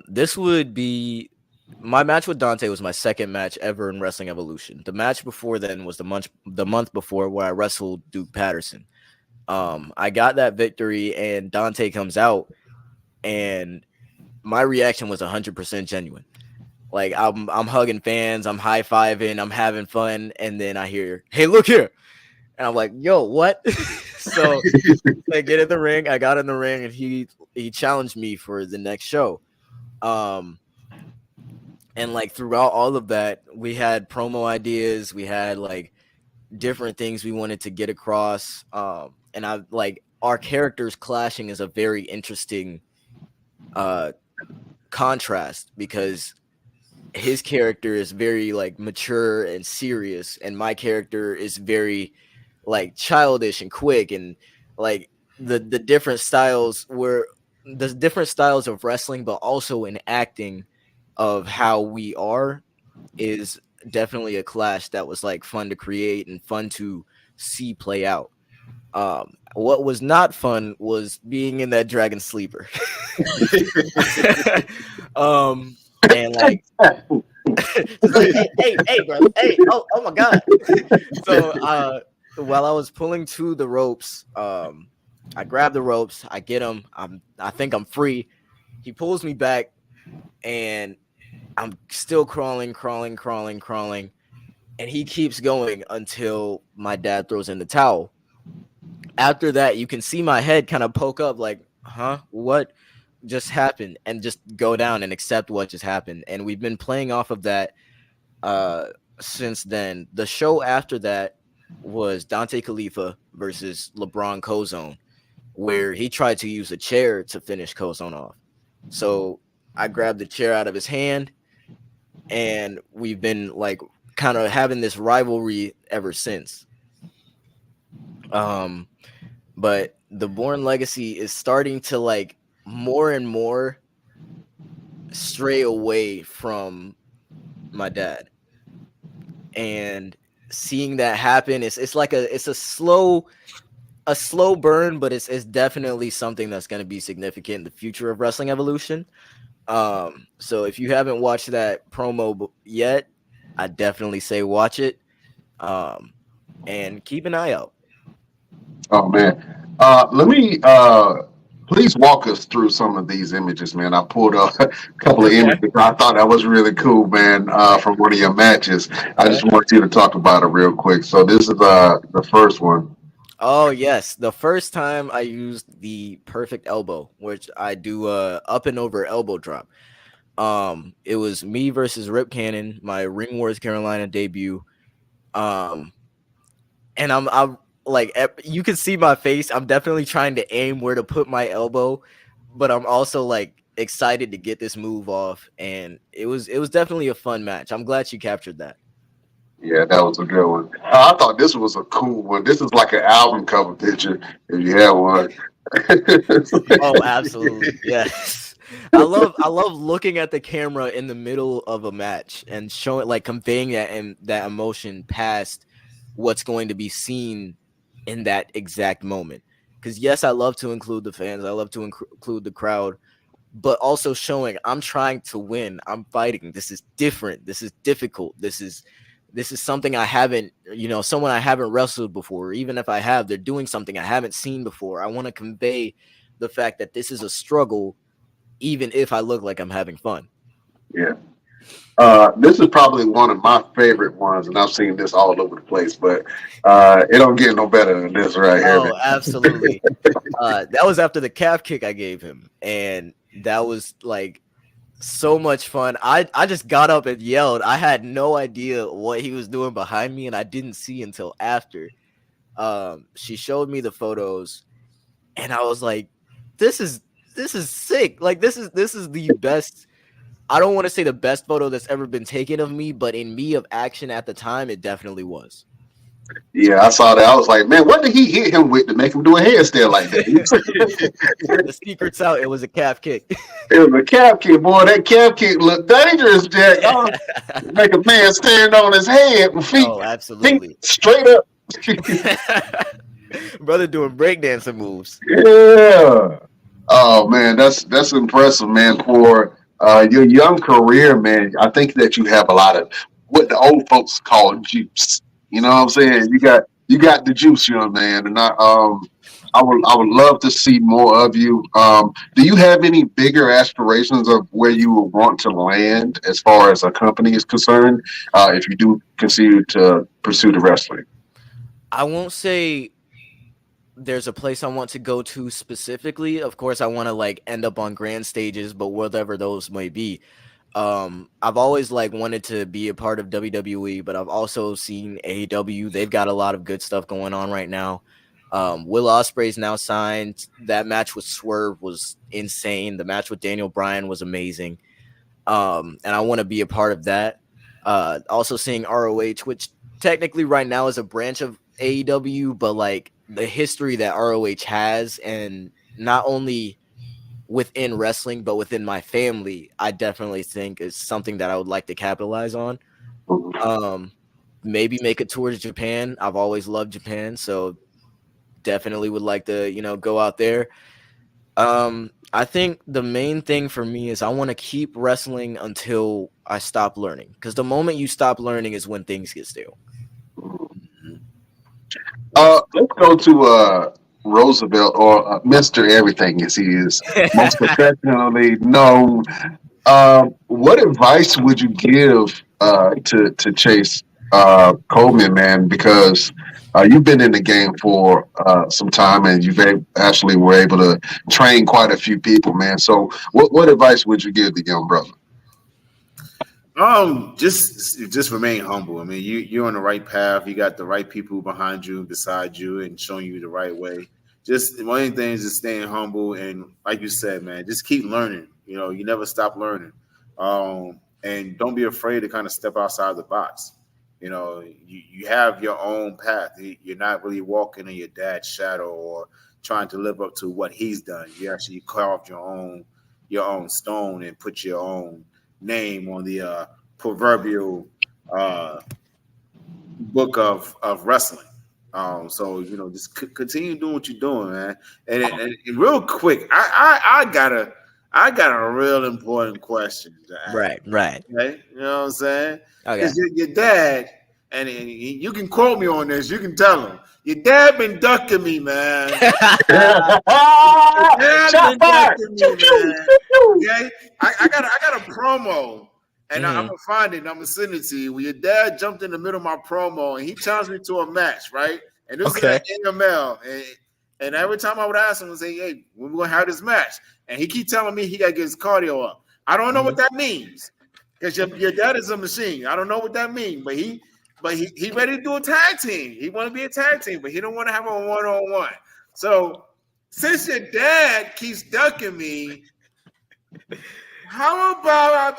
this would be my match with Dante was my second match ever in Wrestling Evolution. The match before then was the month before where I wrestled Duke Patterson. I got that victory, and Dante comes out, and my reaction was 100% genuine. Like I'm hugging fans, I'm high fiving, I'm having fun, and then I hear, "Hey, look here," and I'm like, "Yo, what?" So I get in the ring. I got in the ring, and he challenged me for the next show. And like throughout all of that, we had promo ideas, we had like different things we wanted to get across. And I like our characters clashing is a very interesting contrast because his character is very like mature and serious, and my character is very like childish and quick, and like the different styles were the different styles of wrestling, but also in acting of how we are is definitely a clash that was like fun to create and fun to see play out. What was not fun was being in that dragon sleeper. And like, just like hey, bro, hey, oh my god. So while I was pulling to the ropes, I grab the ropes, I get him, I think I'm free. He pulls me back, and I'm still crawling, and he keeps going until my dad throws in the towel. After that, you can see my head kind of poke up like, huh, what just happened? And just go down and accept what just happened. And we've been playing off of that since then. The show after that was Dante Khalifa versus LeBron Cozone, where he tried to use a chair to finish Cozone off. So I grabbed the chair out of his hand, and we've been like kind of having this rivalry ever since. But the Bourne Legacy is starting to like more and more stray away from my dad, and seeing that happen it's like it's a slow burn, but it's definitely something that's going to be significant in the future of Wrestling Evolution. So if you haven't watched that promo yet, I definitely say watch it, and keep an eye out. Oh man, let me please walk us through some of these images, man. I pulled up a couple of images. I thought that was really cool, man, from one of your matches. I just want you to talk about it real quick. So this is the first one. Oh yes, the first time I used the perfect elbow, which I do up and over elbow drop. It was me versus Rip Cannon, my Ring Wars Carolina debut. And I'm like, you can see my face. I'm definitely trying to aim where to put my elbow, but I'm also like excited to get this move off. And it was definitely a fun match. I'm glad you captured that. Yeah, that was a good one. I thought this was a cool one. This is like an album cover picture if you have one. Oh, absolutely. Yes. I love looking at the camera in the middle of a match and showing like conveying that and that emotion past what's going to be seen in that exact moment. Because yes, I love to include the fans. I love to include the crowd, but also showing I'm trying to win. I'm fighting. This is different. This is difficult. This is this is something I haven't, someone I haven't wrestled before. Even if I have, they're doing something I haven't seen before. I want to convey the fact that this is a struggle, even if I look like I'm having fun. Yeah. This is probably one of my favorite ones, and I've seen this all over the place, but it don't get no better than this right here, man. Oh, absolutely. That was after the calf kick I gave him, and that was like so much fun. I just got up and yelled. I had no idea what he was doing behind me, and I didn't see until after. She showed me the photos, and I was like, this is sick. Like this is the best. I don't want to say the best photo that's ever been taken of me, but in me of action at the time, it definitely was. Yeah, I saw that. I was like, man, what did he hit him with to make him do a handstand like that? The secret's out. It was a calf kick. It was a calf kick, boy. That calf kick looked dangerous, Jack. Oh, make a man stand on his head with feet, Oh, absolutely. feet straight up. Brother doing breakdancing moves. Yeah. Oh man, that's impressive, man. For your young career, man, I think that you have a lot of what the old folks call juice. You know what I'm saying? You got the juice, young man, and I would love to see more of you. Do you have any bigger aspirations of where you would want to land as far as a company is concerned? If you do continue to pursue the wrestling, I won't say there's a place I want to go to specifically. Of course, I want to like end up on grand stages, but whatever those may be. I've always like wanted to be a part of WWE, but I've also seen AEW. They've got a lot of good stuff going on right now. Will Ospreay's now signed. That match with Swerve was insane. The match with Daniel Bryan was amazing. And I want to be a part of that. Also seeing ROH, which technically right now is a branch of AEW, but like the history that ROH has, and not only within wrestling, but within my family, I definitely think is something that I would like to capitalize on. Maybe make a tour to Japan. I've always loved Japan, so definitely would like to, go out there. I think the main thing for me is I want to keep wrestling until I stop learning, because the moment you stop learning is when things get stale. let's go to Roosevelt, or Mr. Everything as he is most professionally known. What advice would you give to Chayce Coleman, man? Because you've been in the game for some time, and you've actually were able to train quite a few people, man. So, what advice would you give the young brother? Just remain humble. I mean, you're on the right path. You got the right people behind you, beside you, and showing you the right way. Just one of the things is staying humble, and like you said, man, just keep learning. You never stop learning. And don't be afraid to kind of step outside the box. You have your own path. You're not really walking in your dad's shadow or trying to live up to what he's done. You actually carved your own stone and put your own name on the proverbial book of wrestling. So just continue doing what you're doing, man. And real quick, I got a real important question to ask. Right. Okay? You know what I'm saying? Okay. Because your dad, and you can quote me on this. You can tell him your dad been ducking me, man. Shot fired. Okay, I got a promo, and I'm gonna find it. And I'm gonna send it to you. Where your dad jumped in the middle of my promo, and he challenged me to a match, right? And this is at NML, and every time I would ask him, I say, "Hey, when we gonna have this match?" And he keep telling me he gotta get his cardio up. I don't know what that means, because your dad is a machine. I don't know what that means, but he ready to do a tag team. He want to be a tag team, but he don't want to have a one-on-one. So since your dad keeps ducking me, how about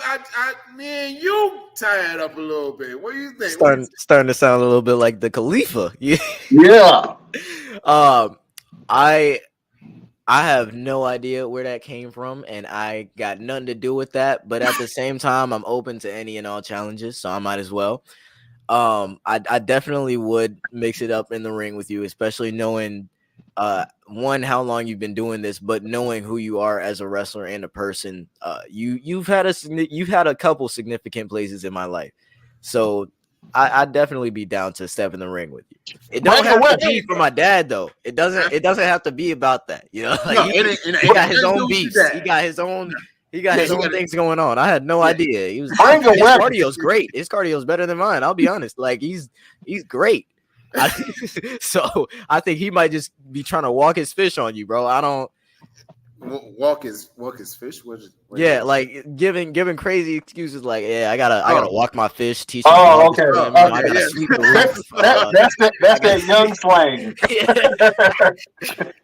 me and you tie it up a little bit? What do you think? Starting to sound a little bit like the Khalifa. Yeah. I have no idea where that came from, and I got nothing to do with that. But at the same time, I'm open to any and all challenges, so I might as well. I definitely would mix it up in the ring with you, especially knowing one, how long you've been doing this, but knowing who you are as a wrestler and a person. You've had a couple significant places in my life, so I'd definitely be down to step in the ring with you. It don't have to be for my dad though. It doesn't have to be about that. You know, like he got his own beefs. He got his own things going on. I had no idea. His cardio's great. His cardio's better than mine. I'll be honest. Like he's great. So I think he might just be trying to walk his fish on you, bro. I don't walk his fish. Like giving crazy excuses. Like, I gotta walk my fish. Teach him. Okay. That's that young slang.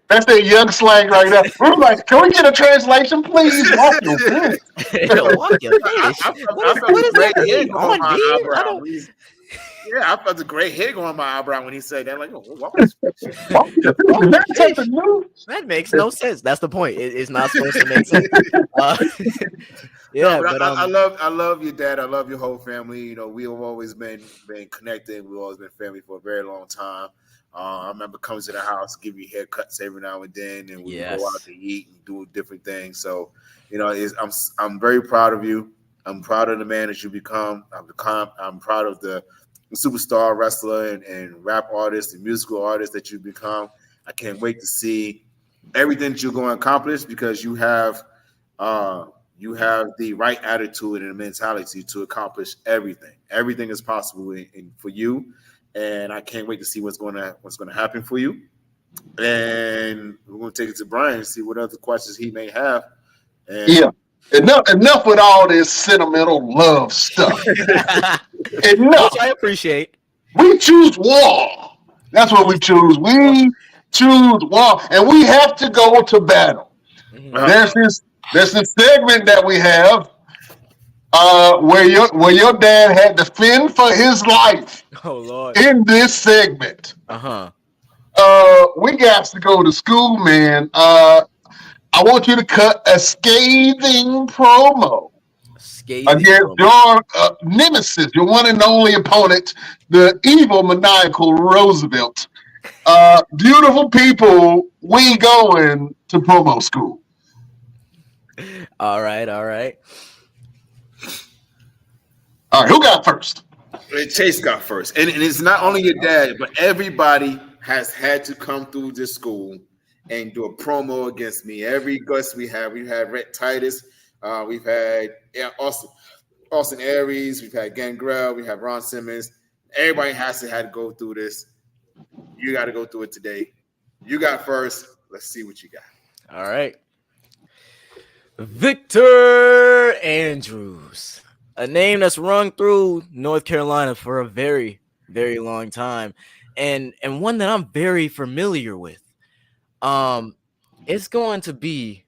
That's that young slang right there. We're like, can we get a translation, please? Walk your fish. Walk your fish. What is that? Yeah, I felt the gray hair going on my eyebrow when he said that. Like, that makes no sense. That's the point. It's not supposed to make sense. I love your dad. I love your whole family. You know, we have always been connected. We've always been family for a very long time. I remember coming to the house, give you haircuts every now and then, and we go out to eat and do different things. So, you know, I'm very proud of you. I'm proud of the man that you become. I'm proud of the superstar wrestler and rap artist and musical artist that you become. I can't wait to see everything that you're going to accomplish because you have the right attitude and mentality to accomplish everything. Everything is possible for you, and I can't wait to see what's going to happen for you. And we're going to take it to Brian and see what other questions he may have. Enough with all this sentimental love stuff. Enough. Which I appreciate. We choose war. That's what we choose. We choose war, and we have to go to battle. There's this segment that we have where your dad had to fend for his life. Oh Lord! In this segment, we got to go to school, man. I want you to cut a scathing promo against your nemesis, your one and only opponent, the evil, maniacal Roosevelt. Beautiful people, we going to promo school. All right. All right, who got first? Chayce got first. And it's not only your dad, but everybody has had to come through this school and do a promo against me. Every guest we've had Rhett Titus, we've had Austin Aries, we've had Gangrel, we have Ron Simmons. Everybody had to go through this. You got to go through it today. You got first. Let's see what you got. All right. Victor Andrews, a name that's rung through North Carolina for a very, very long time, and one that I'm very familiar with. It's going to be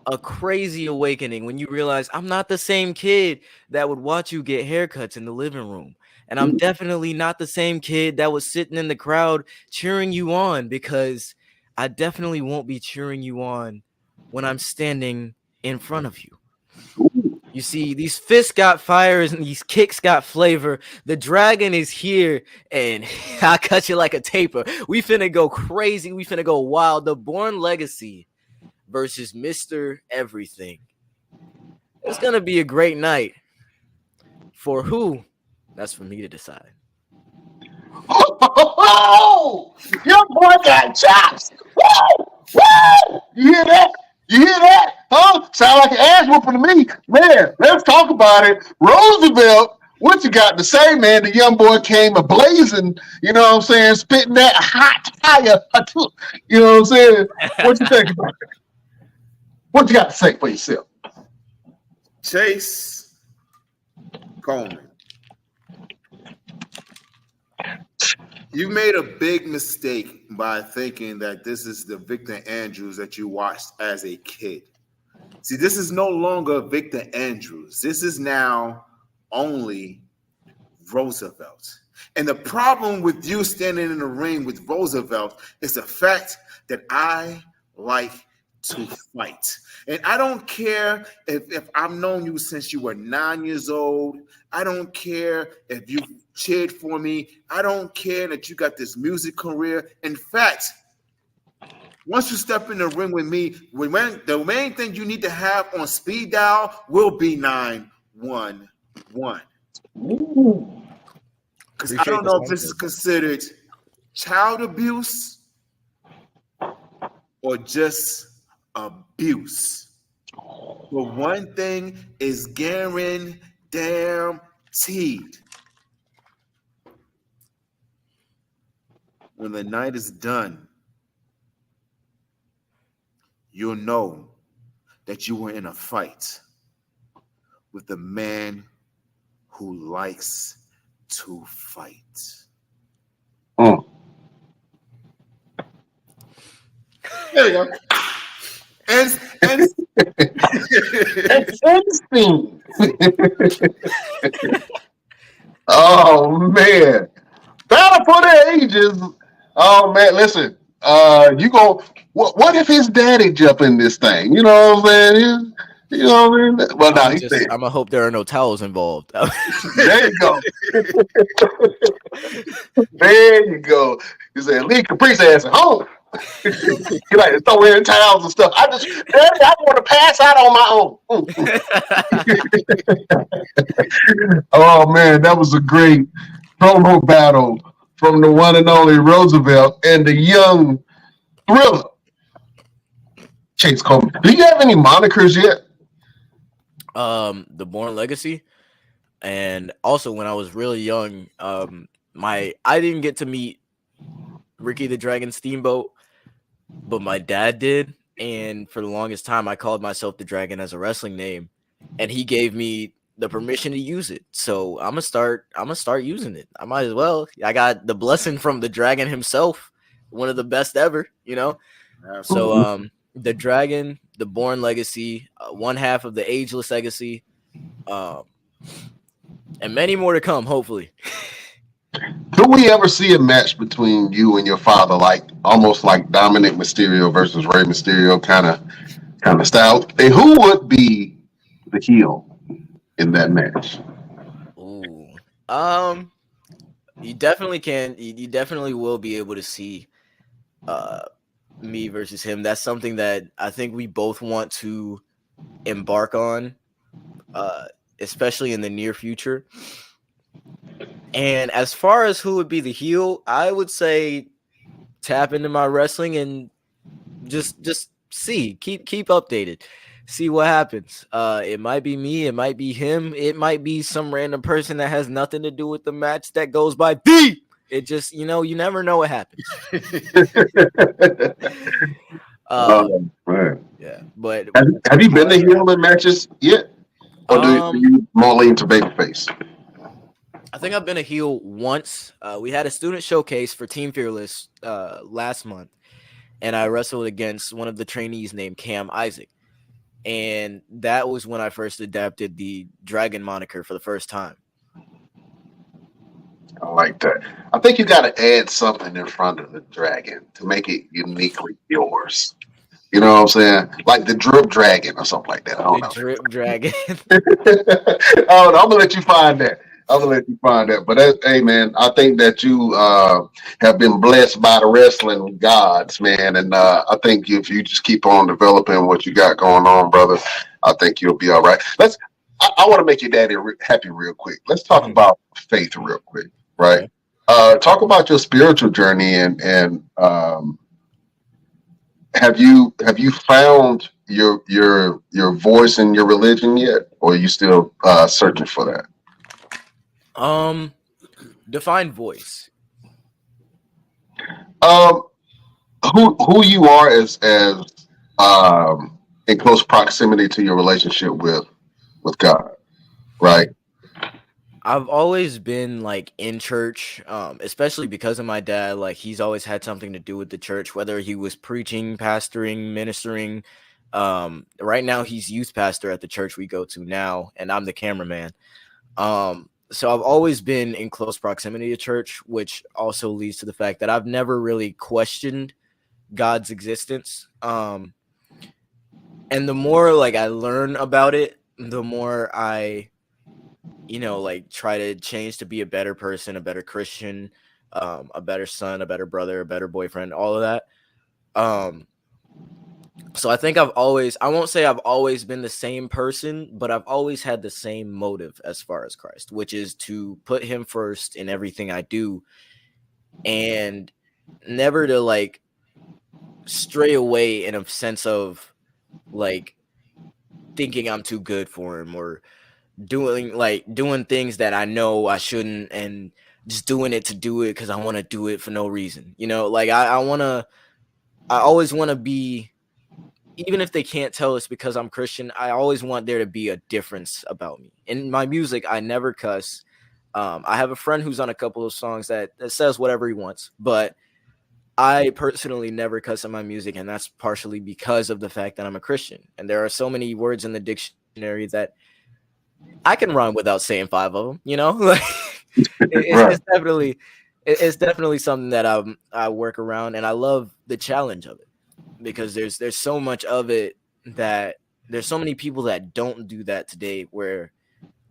a crazy awakening when you realize I'm not the same kid that would watch you get haircuts in the living room. And I'm definitely not the same kid that was sitting in the crowd cheering you on, because I definitely won't be cheering you on when I'm standing in front of you. You see, these fists got fire and these kicks got flavor. The dragon is here, and I cut you like a taper. We finna go crazy. We finna go wild. The Born Legacy versus Mr. Everything. It's gonna be a great night. For who? That's for me to decide. Oh, your boy got chops. Woo! Woo! You hear that? You hear that? Huh? Sound like an ass whooping to me. Man, let's talk about it. Roosevelt, what you got to say, man? The young boy came ablazing, you know what I'm saying? Spitting that hot fire. You know what I'm saying? What you think about it? What you got to say for yourself? Chayce Coleman. You made a big mistake by thinking that this is the Victor Andrews that you watched as a kid. See, this is no longer Victor Andrews. This is now only Roosevelt. And the problem with you standing in the ring with Roosevelt is the fact that I like to fight. And I don't care if I've known you since you were 9 years old. I don't care if you cheered for me. I don't care that you got this music career. In fact, once you step in the ring with me, the main thing you need to have on speed dial will be 911. Ooh. Because I don't know if this is considered child abuse or just abuse. But one thing is guaranteed. When the night is done, you'll know that you were in a fight with a man who likes to fight. Mm. There you go. And That's interesting. Oh man, battle for the ages. Oh man, listen. You go. What if his daddy jump in this thing? You know what I'm saying? You know what I mean? Well, now he's dead. I'm gonna hope there are no towels involved. There you go. There you go. He said, "Leave Caprice ass at home." He like throw in towels and stuff. Daddy, I want to pass out on my own. Oh man, that was a great promo battle from the one and only Roosevelt and the young Thriller, Chayce Coleman. Do you have any monikers yet? The Born Legacy, and also when I was really young, I didn't get to meet Ricky the Dragon Steamboat, but my dad did, and for the longest time I called myself the Dragon as a wrestling name, and he gave me the permission to use it. So I'm gonna start using it. I might as well. I got the blessing from the Dragon himself, one of the best ever, you know. So the Dragon, the Born Legacy, one half of the Ageless Legacy, and many more to come, hopefully. Could we ever see a match between you and your father, like almost like Dominic Mysterio versus Rey Mysterio kind of style? And who would be the heel in that match? Ooh. You definitely can. You definitely will be able to see me versus him. That's something that I think we both want to embark on, especially in the near future. And as far as who would be the heel, I would say tap into my wrestling and just see, keep updated, see what happens. It might be me, it might be him, it might be some random person that has nothing to do with the match that goes by D. It just, you never know what happens. Right. Yeah, but have you been to heel in matches yet, or do you more lean to babyface? I think I've been a heel once. We had a student showcase for Team Fearless last month, and I wrestled against one of the trainees named Cam Isaac. And that was when I first adapted the Dragon moniker for the first time. I like that. I think you got to add something in front of the Dragon to make it uniquely yours. You know what I'm saying? Like the Drip Dragon or something like that. I don't know. Drip Dragon. Oh, I'm gonna let you find that. But hey, man, I think that you have been blessed by the wrestling gods, man. And I think if you just keep on developing what you got going on, brother, I think you'll be all right. I want to make your daddy happy real quick. Let's talk about faith real quick, right? Okay. Talk about your spiritual journey and have you found your voice in your religion yet, or are you still searching for that? Define voice. Who you are as in close proximity to your relationship with God, right? I've always been like in church, especially because of my dad. Like he's always had something to do with the church, whether he was preaching, pastoring, ministering. Right now he's youth pastor at the church we go to now, and I'm the cameraman. So I've always been in close proximity to church, which also leads to the fact that I've never really questioned God's existence. And the more like I learn about it, the more I, like try to change to be a better person, a better Christian, a better son, a better brother, a better boyfriend, all of that. So I think I won't say I've always been the same person, but I've always had the same motive as far as Christ, which is to put him first in everything I do and never to like stray away in a sense of like thinking I'm too good for him or doing things that I know I shouldn't and just doing it to do it because I want to do it for no reason. You know, like I always want to be, even if they can't tell it's because I'm Christian, I always want there to be a difference about me. In my music, I never cuss. I have a friend who's on a couple of songs that says whatever he wants, but I personally never cuss in my music, and that's partially because of the fact that I'm a Christian. And there are so many words in the dictionary that I can rhyme without saying 5 of them, you know? Like, it's definitely something that I work around, and I love the challenge of it. Because there's so much of it that there's so many people that don't do that today, where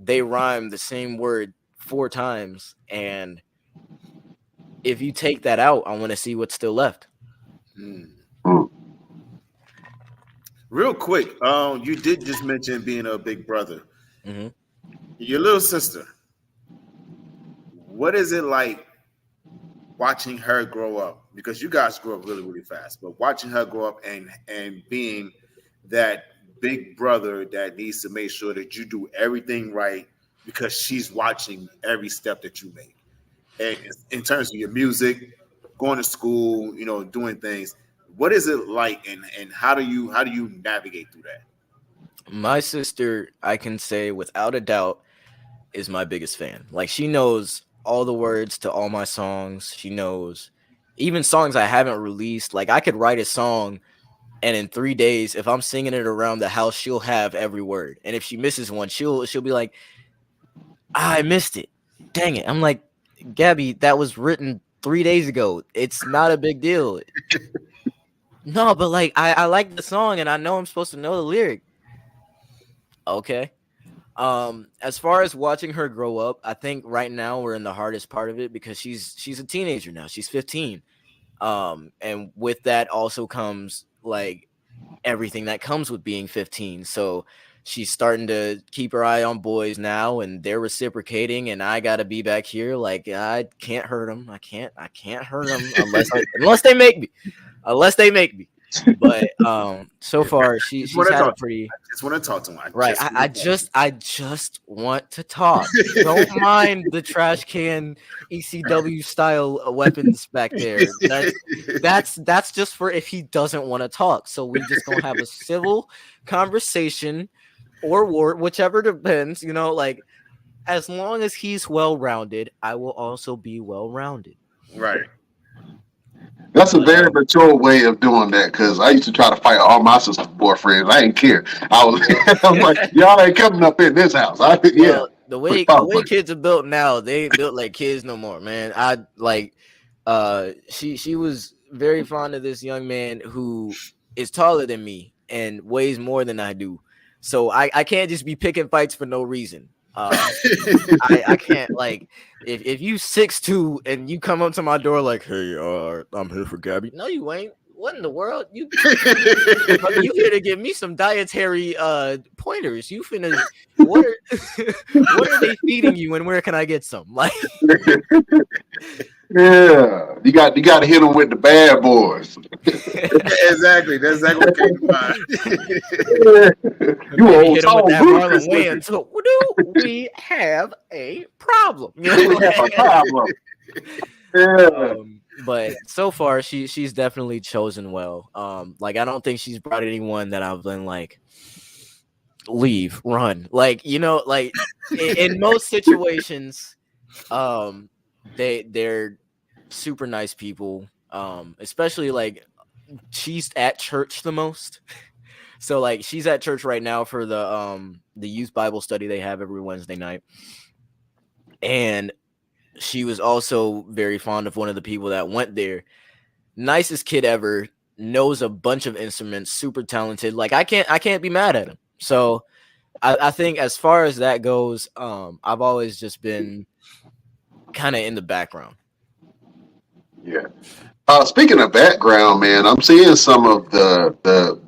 they rhyme the same word 4 times, and if you take that out, I want to see what's still left. Real quick, you did just mention being a big brother. Mm-hmm. Your little sister, what is it like watching her grow up? Because you guys grew up really, really fast, but watching her grow up and being that big brother that needs to make sure that you do everything right because she's watching every step that you make. And in terms of your music, going to school, you know, doing things, what is it like, and how do you navigate through that? My sister, I can say without a doubt, is my biggest fan. Like, she knows all the words to all my songs. She knows even songs I haven't released. Like, I could write a song, and in 3 days, if I'm singing it around the house, she'll have every word. And if she misses one, she'll be like, I missed it. Dang it. I'm like, Gabby, that was written 3 days ago. It's not a big deal. No, but like, I like the song, and I know I'm supposed to know the lyric. Okay. As far as watching her grow up, I think right now we're in the hardest part of it because she's a teenager now. She's 15. And with that also comes like everything that comes with being 15. So she's starting to keep her eye on boys now, and they're reciprocating, and I gotta be back here like I can't hurt them. I can't hurt them unless they make me. But so far she's had a pretty. I just want to talk to him. I just want to talk. Don't mind the trash can ECW style weapons back there. That's just for if he doesn't want to talk. So we just gonna have a civil conversation or war, whichever depends. You know, like as long as he's well rounded, I will also be well rounded. Right. That's a very mature way of doing that, because I used to try to fight all my sister's boyfriends. I didn't care. I'm like, y'all ain't coming up in this house. The way kids are built now, they ain't built like kids no more, man. I like she was very fond of this young man who is taller than me and weighs more than I do. So I can't just be picking fights for no reason. I can't, like, if you 6'2" and you come up to my door like, hey, I'm here for Gabby. No, you ain't. What in the world? You here to give me some dietary pointers? You finna what are they feeding you, and where can I get some? Like, yeah, you got to hit them with the bad boys. Exactly. That's exactly what came to mind. You hit him with that Marlon Wayans. So do we have a problem? You know, we have a problem. Yeah. But so far, she's definitely chosen well. Like, I don't think she's brought anyone that I've been like, leave, run. Like, you know, like in most situations, they're super nice people. Especially like she's at church the most. So like she's at church right now for the youth Bible study they have every Wednesday night. And she was also very fond of one of the people that went there. Nicest kid ever, knows a bunch of instruments, super talented. Like I can't be mad at him. So I think as far as that goes, I've always just been kind of in the background. Yeah. Speaking of background, man, I'm seeing some of the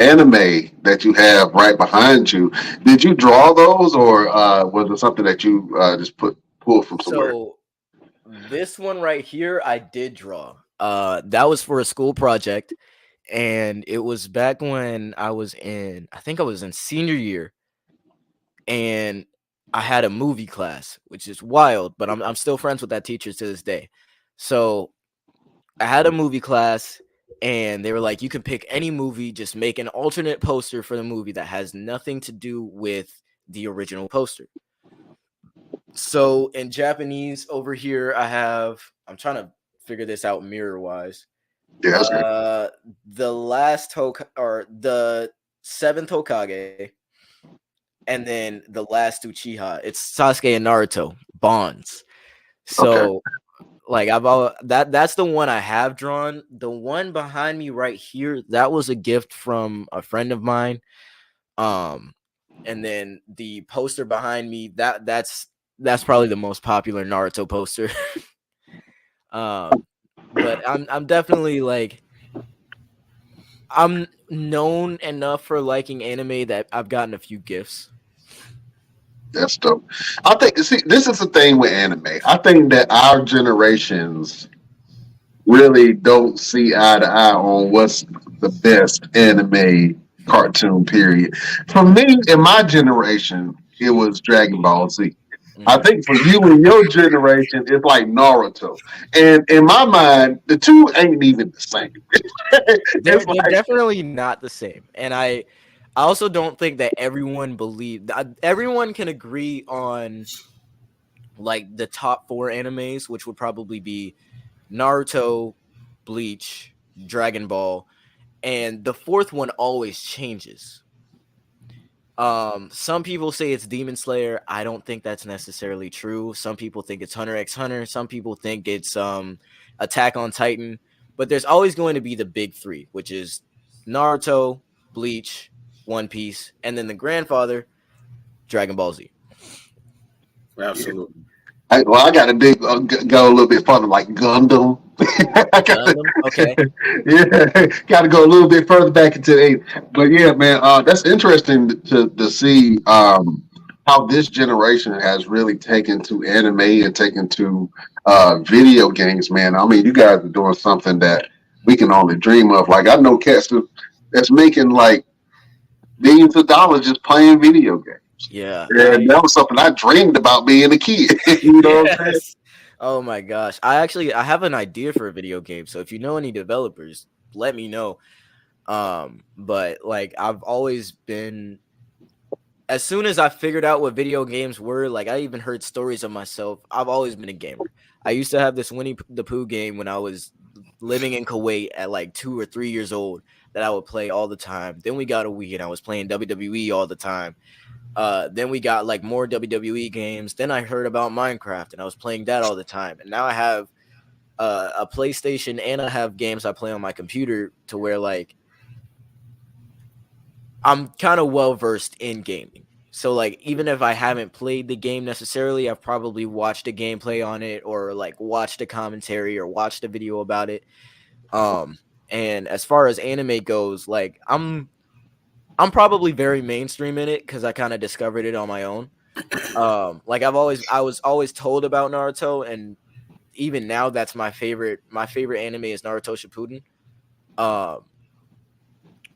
anime that you have right behind you. Did you draw those, or was it something that you just pulled from somewhere? So this one right here, I did draw. That was for a school project, and it was back when I think I was in senior year, and I had a movie class, which is wild, but I'm still friends with that teacher to this day. So I had a movie class, and they were like, you can pick any movie, just make an alternate poster for the movie that has nothing to do with the original poster. So in Japanese over here, I'm trying to figure this out mirror wise. Yeah, that's good. The last or the seventh Hokage, and then the last Uchiha. It's Sasuke and Naruto bonds. So like that's the one I have drawn. The one behind me right here, that was a gift from a friend of mine. And then the poster behind me, that's probably the most popular Naruto poster. But I'm definitely like, I'm known enough for liking anime that I've gotten a few gifts. That's dope. I think, see, this is the thing with anime. I think that our generations really don't see eye to eye on what's the best anime cartoon, period. For me, in my generation, it was Dragon Ball Z. I think for you and your generation, it's like Naruto. And in my mind, the two ain't even the same. They're definitely not the same. And I also don't think that everyone everyone can agree on like the top 4 animes, which would probably be Naruto, Bleach, Dragon Ball, and the fourth one always changes. Some people say it's Demon Slayer. I don't think that's necessarily true. Some people think it's Hunter x Hunter. Some people think it's Attack on Titan. But there's always going to be the big 3, which is Naruto, Bleach, One Piece, and then the grandfather, Dragon Ball Z. Absolutely. I got to go a little bit further, like Gundam. Okay. Yeah, got to go a little bit further back into the 80s. But yeah, man, that's interesting to see how this generation has really taken to anime and taken to video games, man. I mean, you guys are doing something that we can only dream of. Like, I know cats that's making like millions of dollars just playing video games. Yeah. And that was something I dreamed about being a kid. You know what I'm saying? Oh my gosh. I have an idea for a video game. So if you know any developers, let me know. But like, I've always been, as soon as I figured out what video games were, like I even heard stories of myself. I've always been a gamer. I used to have this Winnie the Pooh game when I was living in Kuwait at like 2 or 3 years old that I would play all the time. Then we got a Wii and I was playing WWE all the time. Then we got like more WWE games. Then I heard about Minecraft and I was playing that all the time. And now I have a PlayStation and I have games I play on my computer to where like I'm kind of well versed in gaming. So like even if I haven't played the game necessarily, I've probably watched a gameplay on it or like watched a commentary or watched a video about it. And as far as anime goes, like I'm probably very mainstream in it because I kind of discovered it on my own. Like I was always told about Naruto, and even now that's my favorite anime is Naruto Shippuden.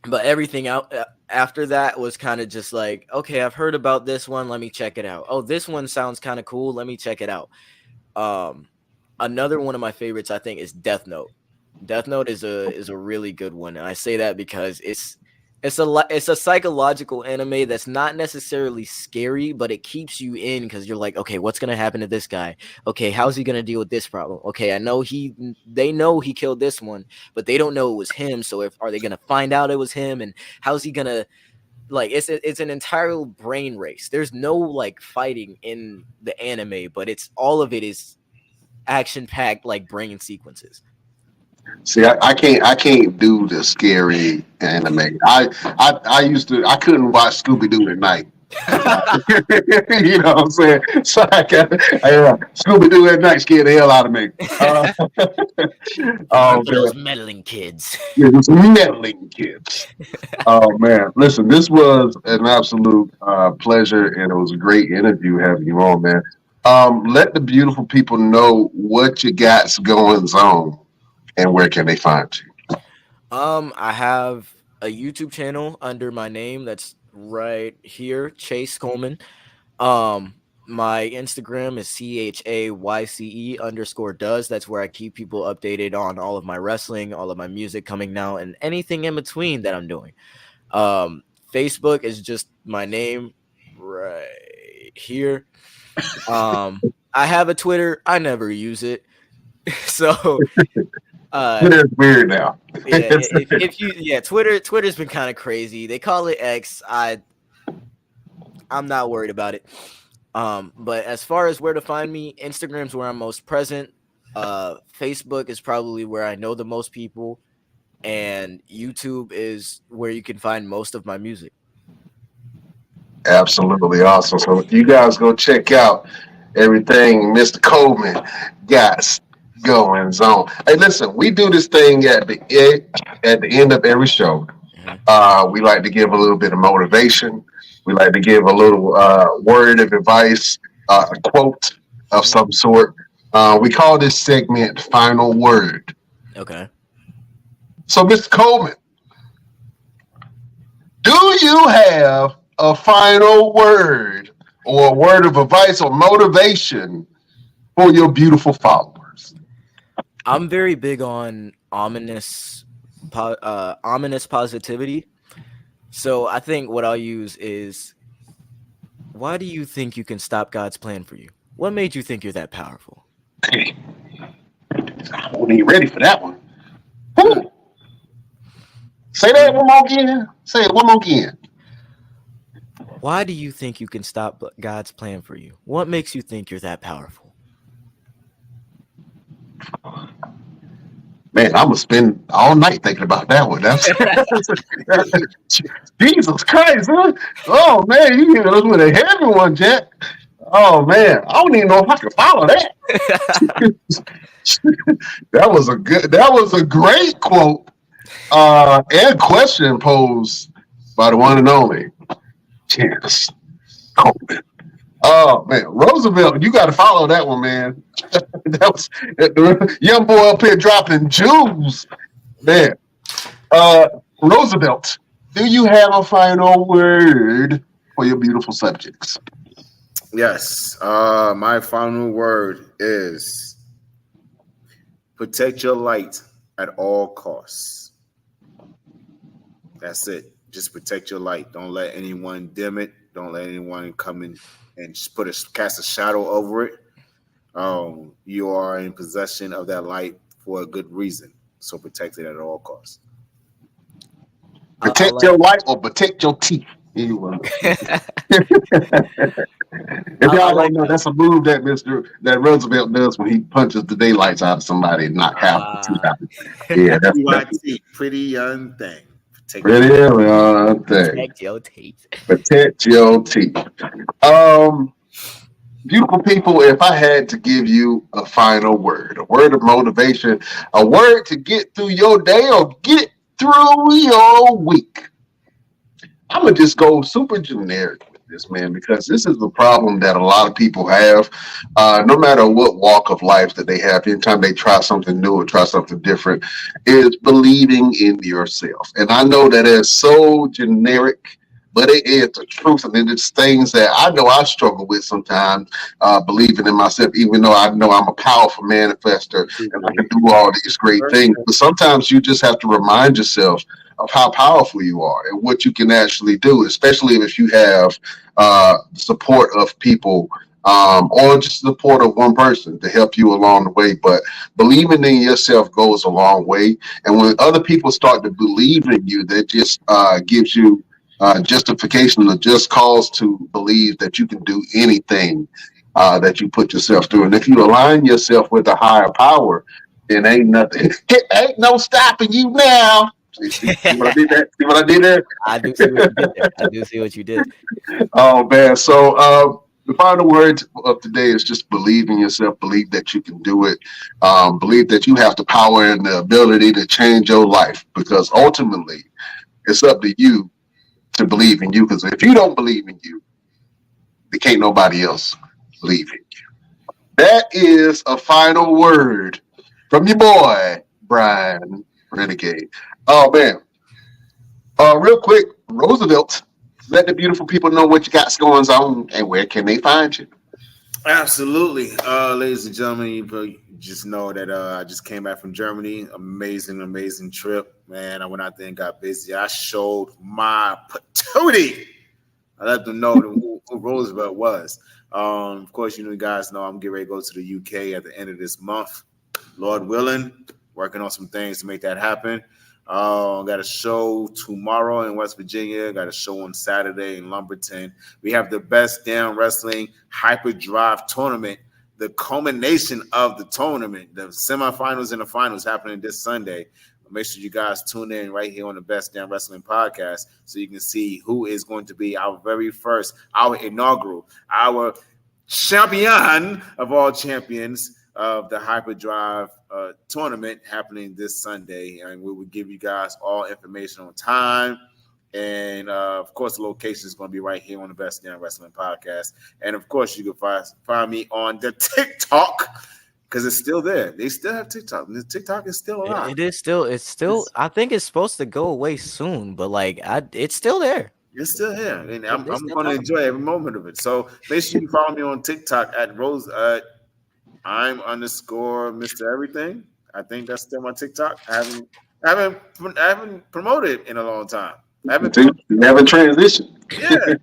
But everything out after that was kind of just like, okay, I've heard about this one, let me check it out. Oh, this one sounds kind of cool, let me check it out. Another one of my favorites I think is Death Note. Death Note is a really good one, and I say that because it's a psychological anime that's not necessarily scary, but it keeps you in because you're like, okay, what's gonna happen to this guy? Okay, how's he gonna deal with this problem? Okay, I know they know he killed this one, but they don't know it was him. So are they gonna find out it was him? And how's he gonna like? It's an entire brain race. There's no like fighting in the anime, but all of it is action packed like brain sequences. See, I can't do the scary anime. I couldn't watch Scooby Doo at night. You know what I'm saying? So Scooby-Doo at night scared the hell out of me. One Oh for man, those meddling kids. yeah, just meddling kids. Oh man, listen, this was an absolute pleasure, and it was a great interview having you on, man. Let the beautiful people know what you got going on and where can they find you. I have a YouTube channel under my name that's right here, Chayce Coleman. My Instagram is CHAYCE_does. That's where I keep people updated on all of my wrestling, all of my music coming now, and anything in between that I'm doing. Facebook is just my name right here. I have a Twitter. I never use it. So Twitter's weird now. yeah, if you Twitter's been kind of crazy. They call it X. I'm not worried about it. But as far as where to find me, Instagram's where I'm most present. Facebook is probably where I know the most people, and YouTube is where you can find most of my music. Absolutely awesome. So if you guys go check out everything Mr. Coleman got going on. Hey, listen, we do this thing at the end of every show. We like to give a little bit of motivation. We like to give a little word of advice, a quote of some sort. We call this segment Final Word. Okay. So, Mr. Coleman, do you have a final word or a word of advice or motivation for your beautiful followers? I'm very big on ominous positivity. So I think what I'll use is, why do you think you can stop God's plan for you? What made you think you're that powerful? Hey, I wasn't even ready for that one. Whew. Say that one more again. Say it one more again. Why do you think you can stop God's plan for you? What makes you think you're that powerful? Man, I'm gonna spend all night thinking about that one. That's Jesus Christ, huh? Oh man, you hit us with a heavy one, Jack. Oh man, I don't even know if I can follow that. That was a great quote and question posed by the one and only Chayce Coleman. Oh man, Roosevelt, you got to follow that one, man. That was the young boy up here dropping jewels, man. Roosevelt, do you have a final word for your beautiful subjects? Yes. My final word is protect your light at all costs. That's it. Just protect your light. Don't let anyone dim it. Don't let anyone come in and just cast a shadow over it. You are in possession of that light for a good reason. So protect it at all costs. Protect your light or protect your teeth. If y'all don't know, that's a move that Roosevelt does when he punches the daylights out of somebody and knock half the teeth out. Yeah, that's pretty young thing. Pretty young thing. Protect your teeth. Protect your teeth. Beautiful people, if I had to give you a final word, a word of motivation, a word to get through your day or get through your week, I'm going to just go super generic with this, man, because this is the problem that a lot of people have, no matter what walk of life that they have, anytime they try something new or try something different, is believing in yourself. And I know that is so generic, but it is the truth, and it's things that I know I struggle with sometimes, believing in myself, even though I know I'm a powerful manifester and I can do all these great things. But sometimes you just have to remind yourself of how powerful you are and what you can actually do, especially if you have support of people or just support of one person to help you along the way. But believing in yourself goes a long way. And when other people start to believe in you, that just gives you justification or just cause to believe that you can do anything that you put yourself through. And if you align yourself with a higher power, then ain't nothing, ain't no stopping you now. See what I did there? See what I did there? I do see what you did there. I do see what you did. Oh man. So the final word of today is just believe in yourself, believe that you can do it, believe that you have the power and the ability to change your life, because ultimately it's up to you to believe in you, because if you don't believe in you, there can't nobody else believe in you. That is a final word from your boy, Brian Renegade. Oh man. Real quick, Roosevelt, let the beautiful people know what you got going on and where can they find you. Absolutely. Ladies and gentlemen, you just know that I just came back from Germany. Amazing trip. Man, I went out there and got busy. I showed my patootie. I let them know who Roosevelt was. Of course, you guys know I'm getting ready to go to the UK at the end of this month. Lord willing, working on some things to make that happen. Got a show tomorrow in West Virginia. Got a show on Saturday in Lumberton. We have the Best Damn Wrestling Hyperdrive Tournament. The culmination of the tournament, the semifinals and the finals, happening this Sunday. Make sure you guys tune in right here on the Best Damn Wrestling podcast so you can see who is going to be our very first, our inaugural, our champion of all champions of the Hyperdrive tournament happening this Sunday. And we will give you guys all information on time. And, of course, the location is going to be right here on the Best Damn Wrestling podcast. And, of course, you can find me on the TikTok because it's still there. They still have TikTok. The TikTok is still alive. It's still. I think it's supposed to go away soon, but it's still there. It's still here, and I'm going to enjoy every moment of it. So make sure you follow me on TikTok at Rose. I'm _ Mr. Everything. I think that's still my TikTok. I haven't promoted it in a long time. You haven't transitioned. Yeah.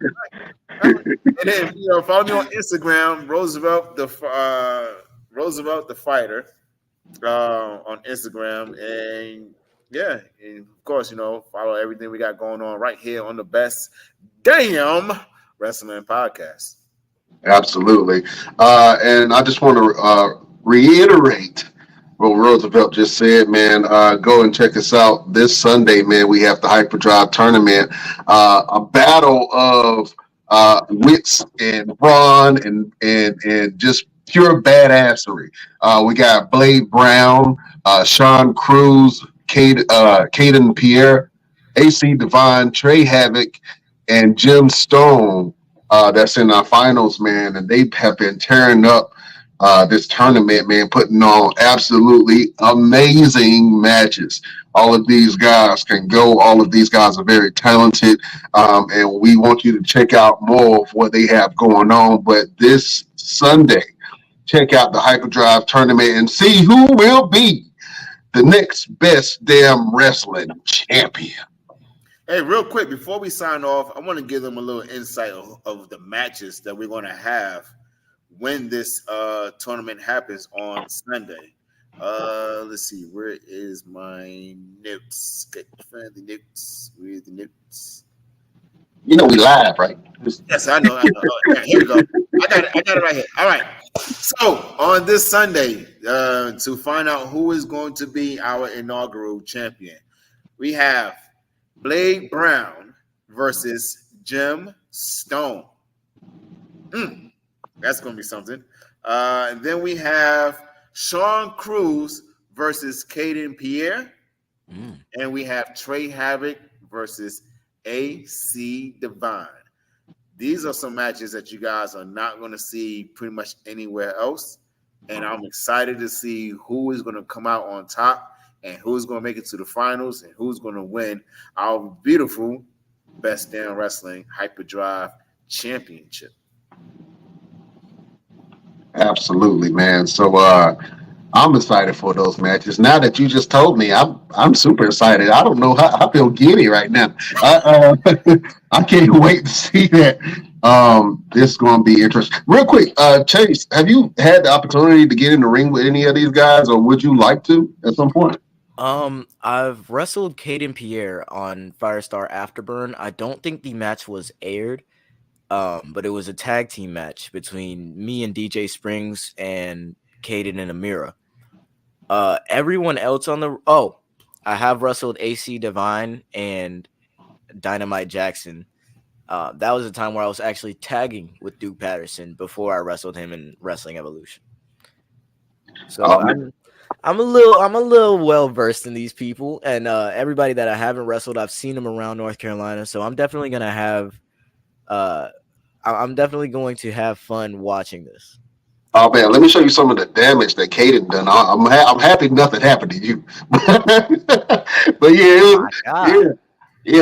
And then follow me on Instagram, Roosevelt the Fighter, on Instagram, and yeah, and of course follow everything we got going on right here on the Best Damn Wrestling podcast. Absolutely, and I just want to reiterate what Roosevelt just said, man. Go and check us out this Sunday, man. We have the Hyperdrive tournament, a battle of wits and brawn and just pure badassery. We got Blade Brown, Sean Cruz, Caden Pierre, AC Divine, Trey Havoc, and Jim Stone. That's in our finals, man, and they have been tearing up this tournament, man, putting on absolutely amazing matches. All of these guys can go. All of these guys are very talented, and we want you to check out more of what they have going on. But this Sunday, check out the Hyperdrive tournament and see who will be the next Best Damn Wrestling champion. Hey, real quick, before we sign off, I want to give them a little insight of the matches that we're going to have when this tournament happens on Sunday. Let's see, where is my notes? Get the notes. Where's the notes? We live, right? Yes, I know. Yeah, here we go. I got it right here. All right. So on this Sunday, to find out who is going to be our inaugural champion, we have Blade Brown versus Jim Stone. That's going to be something. And then we have Sean Cruz versus Caden Pierre. And we have Trey Havoc versus AC Divine. These are some matches that you guys are not going to see pretty much anywhere else. And I'm excited to see who is going to come out on top and who's going to make it to the finals and who's going to win our beautiful Best Damn Wrestling Hyperdrive Championship. Absolutely, man. So I'm excited for those matches. Now that you just told me, I'm super excited. I don't know how I feel giddy right now. I can't wait to see that. This is going to be interesting. Real quick, Chase, have you had the opportunity to get in the ring with any of these guys, or would you like to at some point? I've wrestled Caden Pierre on Firestar Afterburn. I don't think the match was aired, but it was a tag team match between me and DJ Springs and Caden and Amira. Everyone else on the I have wrestled AC Divine and Dynamite Jackson. That was a time where I was actually tagging with Duke Patterson before I wrestled him in Wrestling Evolution. So I'm a little well versed in these people, and everybody that I haven't wrestled, I've seen them around North Carolina. So I'm definitely gonna have, I'm definitely going to have fun watching this. Oh man, let me show you some of the damage that Caden done. I'm happy nothing happened to you, but yeah,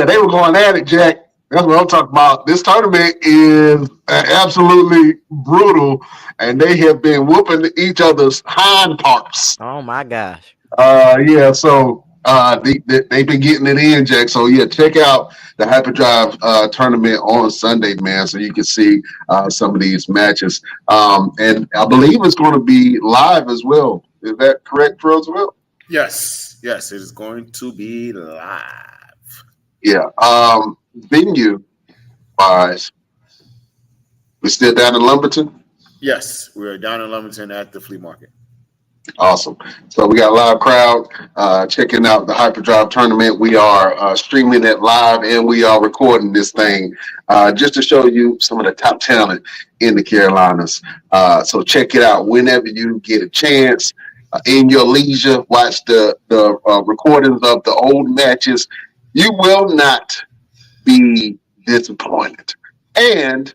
they were going at it, Jack. That's what I'm talking about. This tournament is absolutely brutal, and they have been whooping each other's hind parts. Oh my gosh. Yeah, so they've been getting it in, Jack. So yeah, check out the Hyperdrive tournament on Sunday, man, so you can see some of these matches. And I believe it's going to be live as well. Is that correct, Roosevelt? Yes, it is going to be live. Yeah. Venue wise, we still down in Lumberton? Yes, we are down in Lumberton at the flea market. Awesome. So we got a live crowd checking out the Hyperdrive tournament. We are streaming it live, and we are recording this thing just to show you some of the top talent in the Carolinas. So check it out whenever you get a chance. In your leisure, watch the recordings of the old matches. You will not be disappointed. And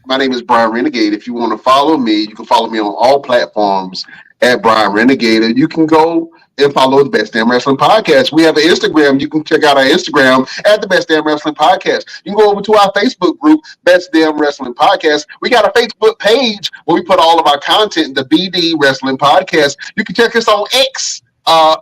my name is Brian Renegade. If you want to follow me, you can follow me on all platforms at Brian Renegade. You can go and follow the Best Damn Wrestling Podcast. We have an Instagram. You can check out our Instagram at the Best Damn Wrestling Podcast. You can go over to our Facebook group, Best Damn Wrestling Podcast. We got a Facebook page where we put all of our content, the BD Wrestling Podcast. You can check us on X.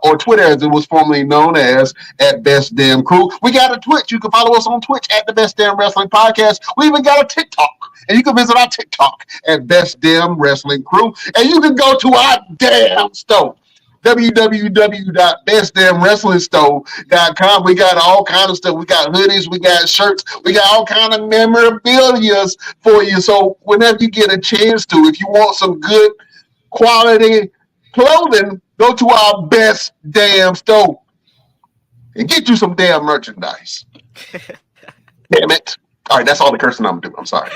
Or Twitter, as it was formerly known as, at Best Damn Crew. We got a Twitch. You can follow us on Twitch at the Best Damn Wrestling Podcast. We even got a TikTok, and you can visit our TikTok at Best Damn Wrestling Crew. And you can go to our damn store, www.bestdamnwrestlingstore.com. We got all kind of stuff. We got hoodies, we got shirts, we got all kind of memorabilia for you. So whenever you get a chance to, if you want some good quality clothing, go to our Best Damn store and get you some damn merchandise. Damn it. All right, that's all the cursing I'm doing. I'm sorry.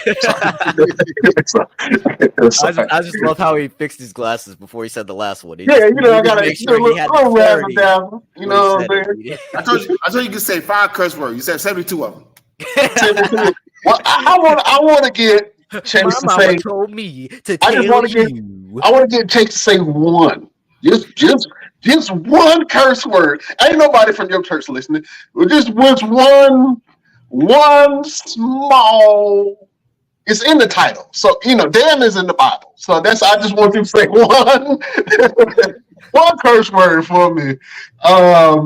I just love how he fixed his glasses before he said the last one. I got to make sure he had the down. You know what I'm saying? I told you could say 5 curse words. You said 72 of them. Well, I want to get Chayce to say. Told me to I want to get Chayce to say one. Just one curse word. Ain't nobody from your church listening. Just one small. It's in the title, so damn is in the Bible. So I just want you to say one curse word for me. I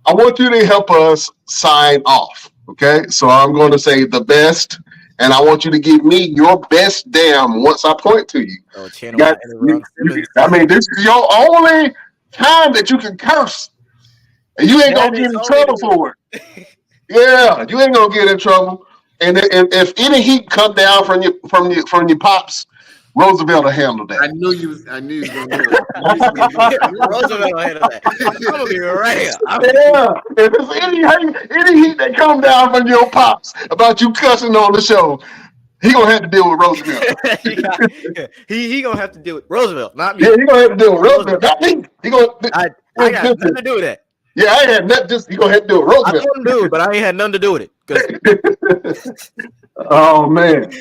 want you to help us sign off. Okay, so I'm going to say the best. And I want you to give me your best damn once I point to you. Oh, this is your only time that you can curse. And you ain't going to get in trouble for it. Yeah, you ain't going to get in trouble. And if any heat come down from your pops, Roosevelt will handle that. I knew you was going to do it. Roosevelt will handle that. I'm going to be right here. If there's any heat that come down from your pops about you cussing on the show, he going to have to deal with Roosevelt. he going to have to deal with Roosevelt, not me. Yeah, he going to have to deal with Roosevelt, not me. I got nothing to do with that. Yeah, I ain't had nothing. He going to have to deal with Roosevelt. I couldn't do it, but I ain't had nothing to do with it. Oh, man.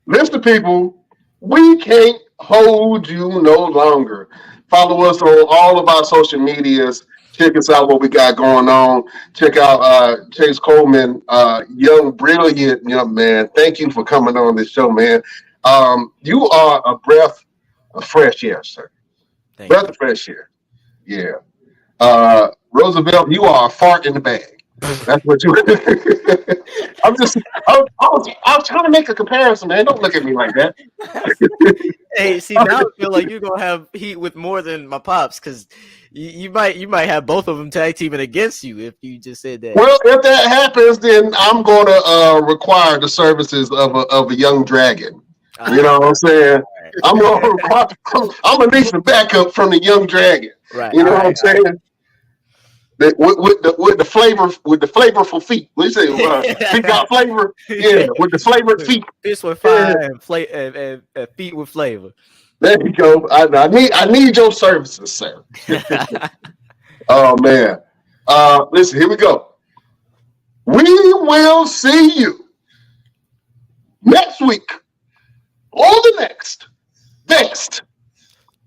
Listen, people. We can't hold you no longer. Follow us on all of our social medias. Check us out, what we got going on. Check out Chayce Coleman, brilliant young man. Thank you for coming on this show, man. You are a breath of fresh air, sir. Breath of fresh air. Yeah. Roosevelt, you are a fart in the bag. That's what you. I was trying to make a comparison, man. Don't look at me like that. Hey, see, now I feel like you're gonna have heat with more than my pops, because you might have both of them tag teaming against you if you just said that. Well, if that happens, then I'm going to require the services of a young dragon. You know what I'm saying? Right. I'm gonna need some backup from the young dragon. Right. You know what I'm saying? With the flavorful feet. What you say? Feet got flavor. Yeah, with the flavored feet. Fish with fire and feet with flavor. There you go. I need your services, sir. Oh man. Listen, here we go. We will see you next week on the next best.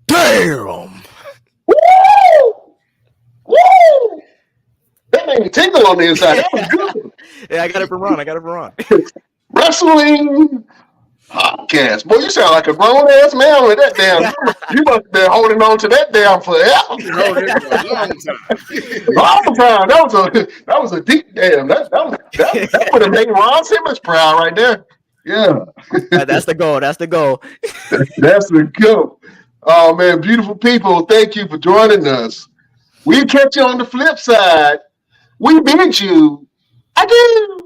Damn. Woo! Woo! That made me tingle on the inside. That was good. Yeah, I got it from Ron. Wrestling podcast. Boy, you sound like a grown ass man with that damn. You must have been holding on to that damn forever. Long time. That was a deep damn. That would have made Ron Simmons proud right there. Yeah. That's the goal. That's the goal. Oh man, beautiful people. Thank you for joining us. We'll catch you on the flip side. We bid you adieu.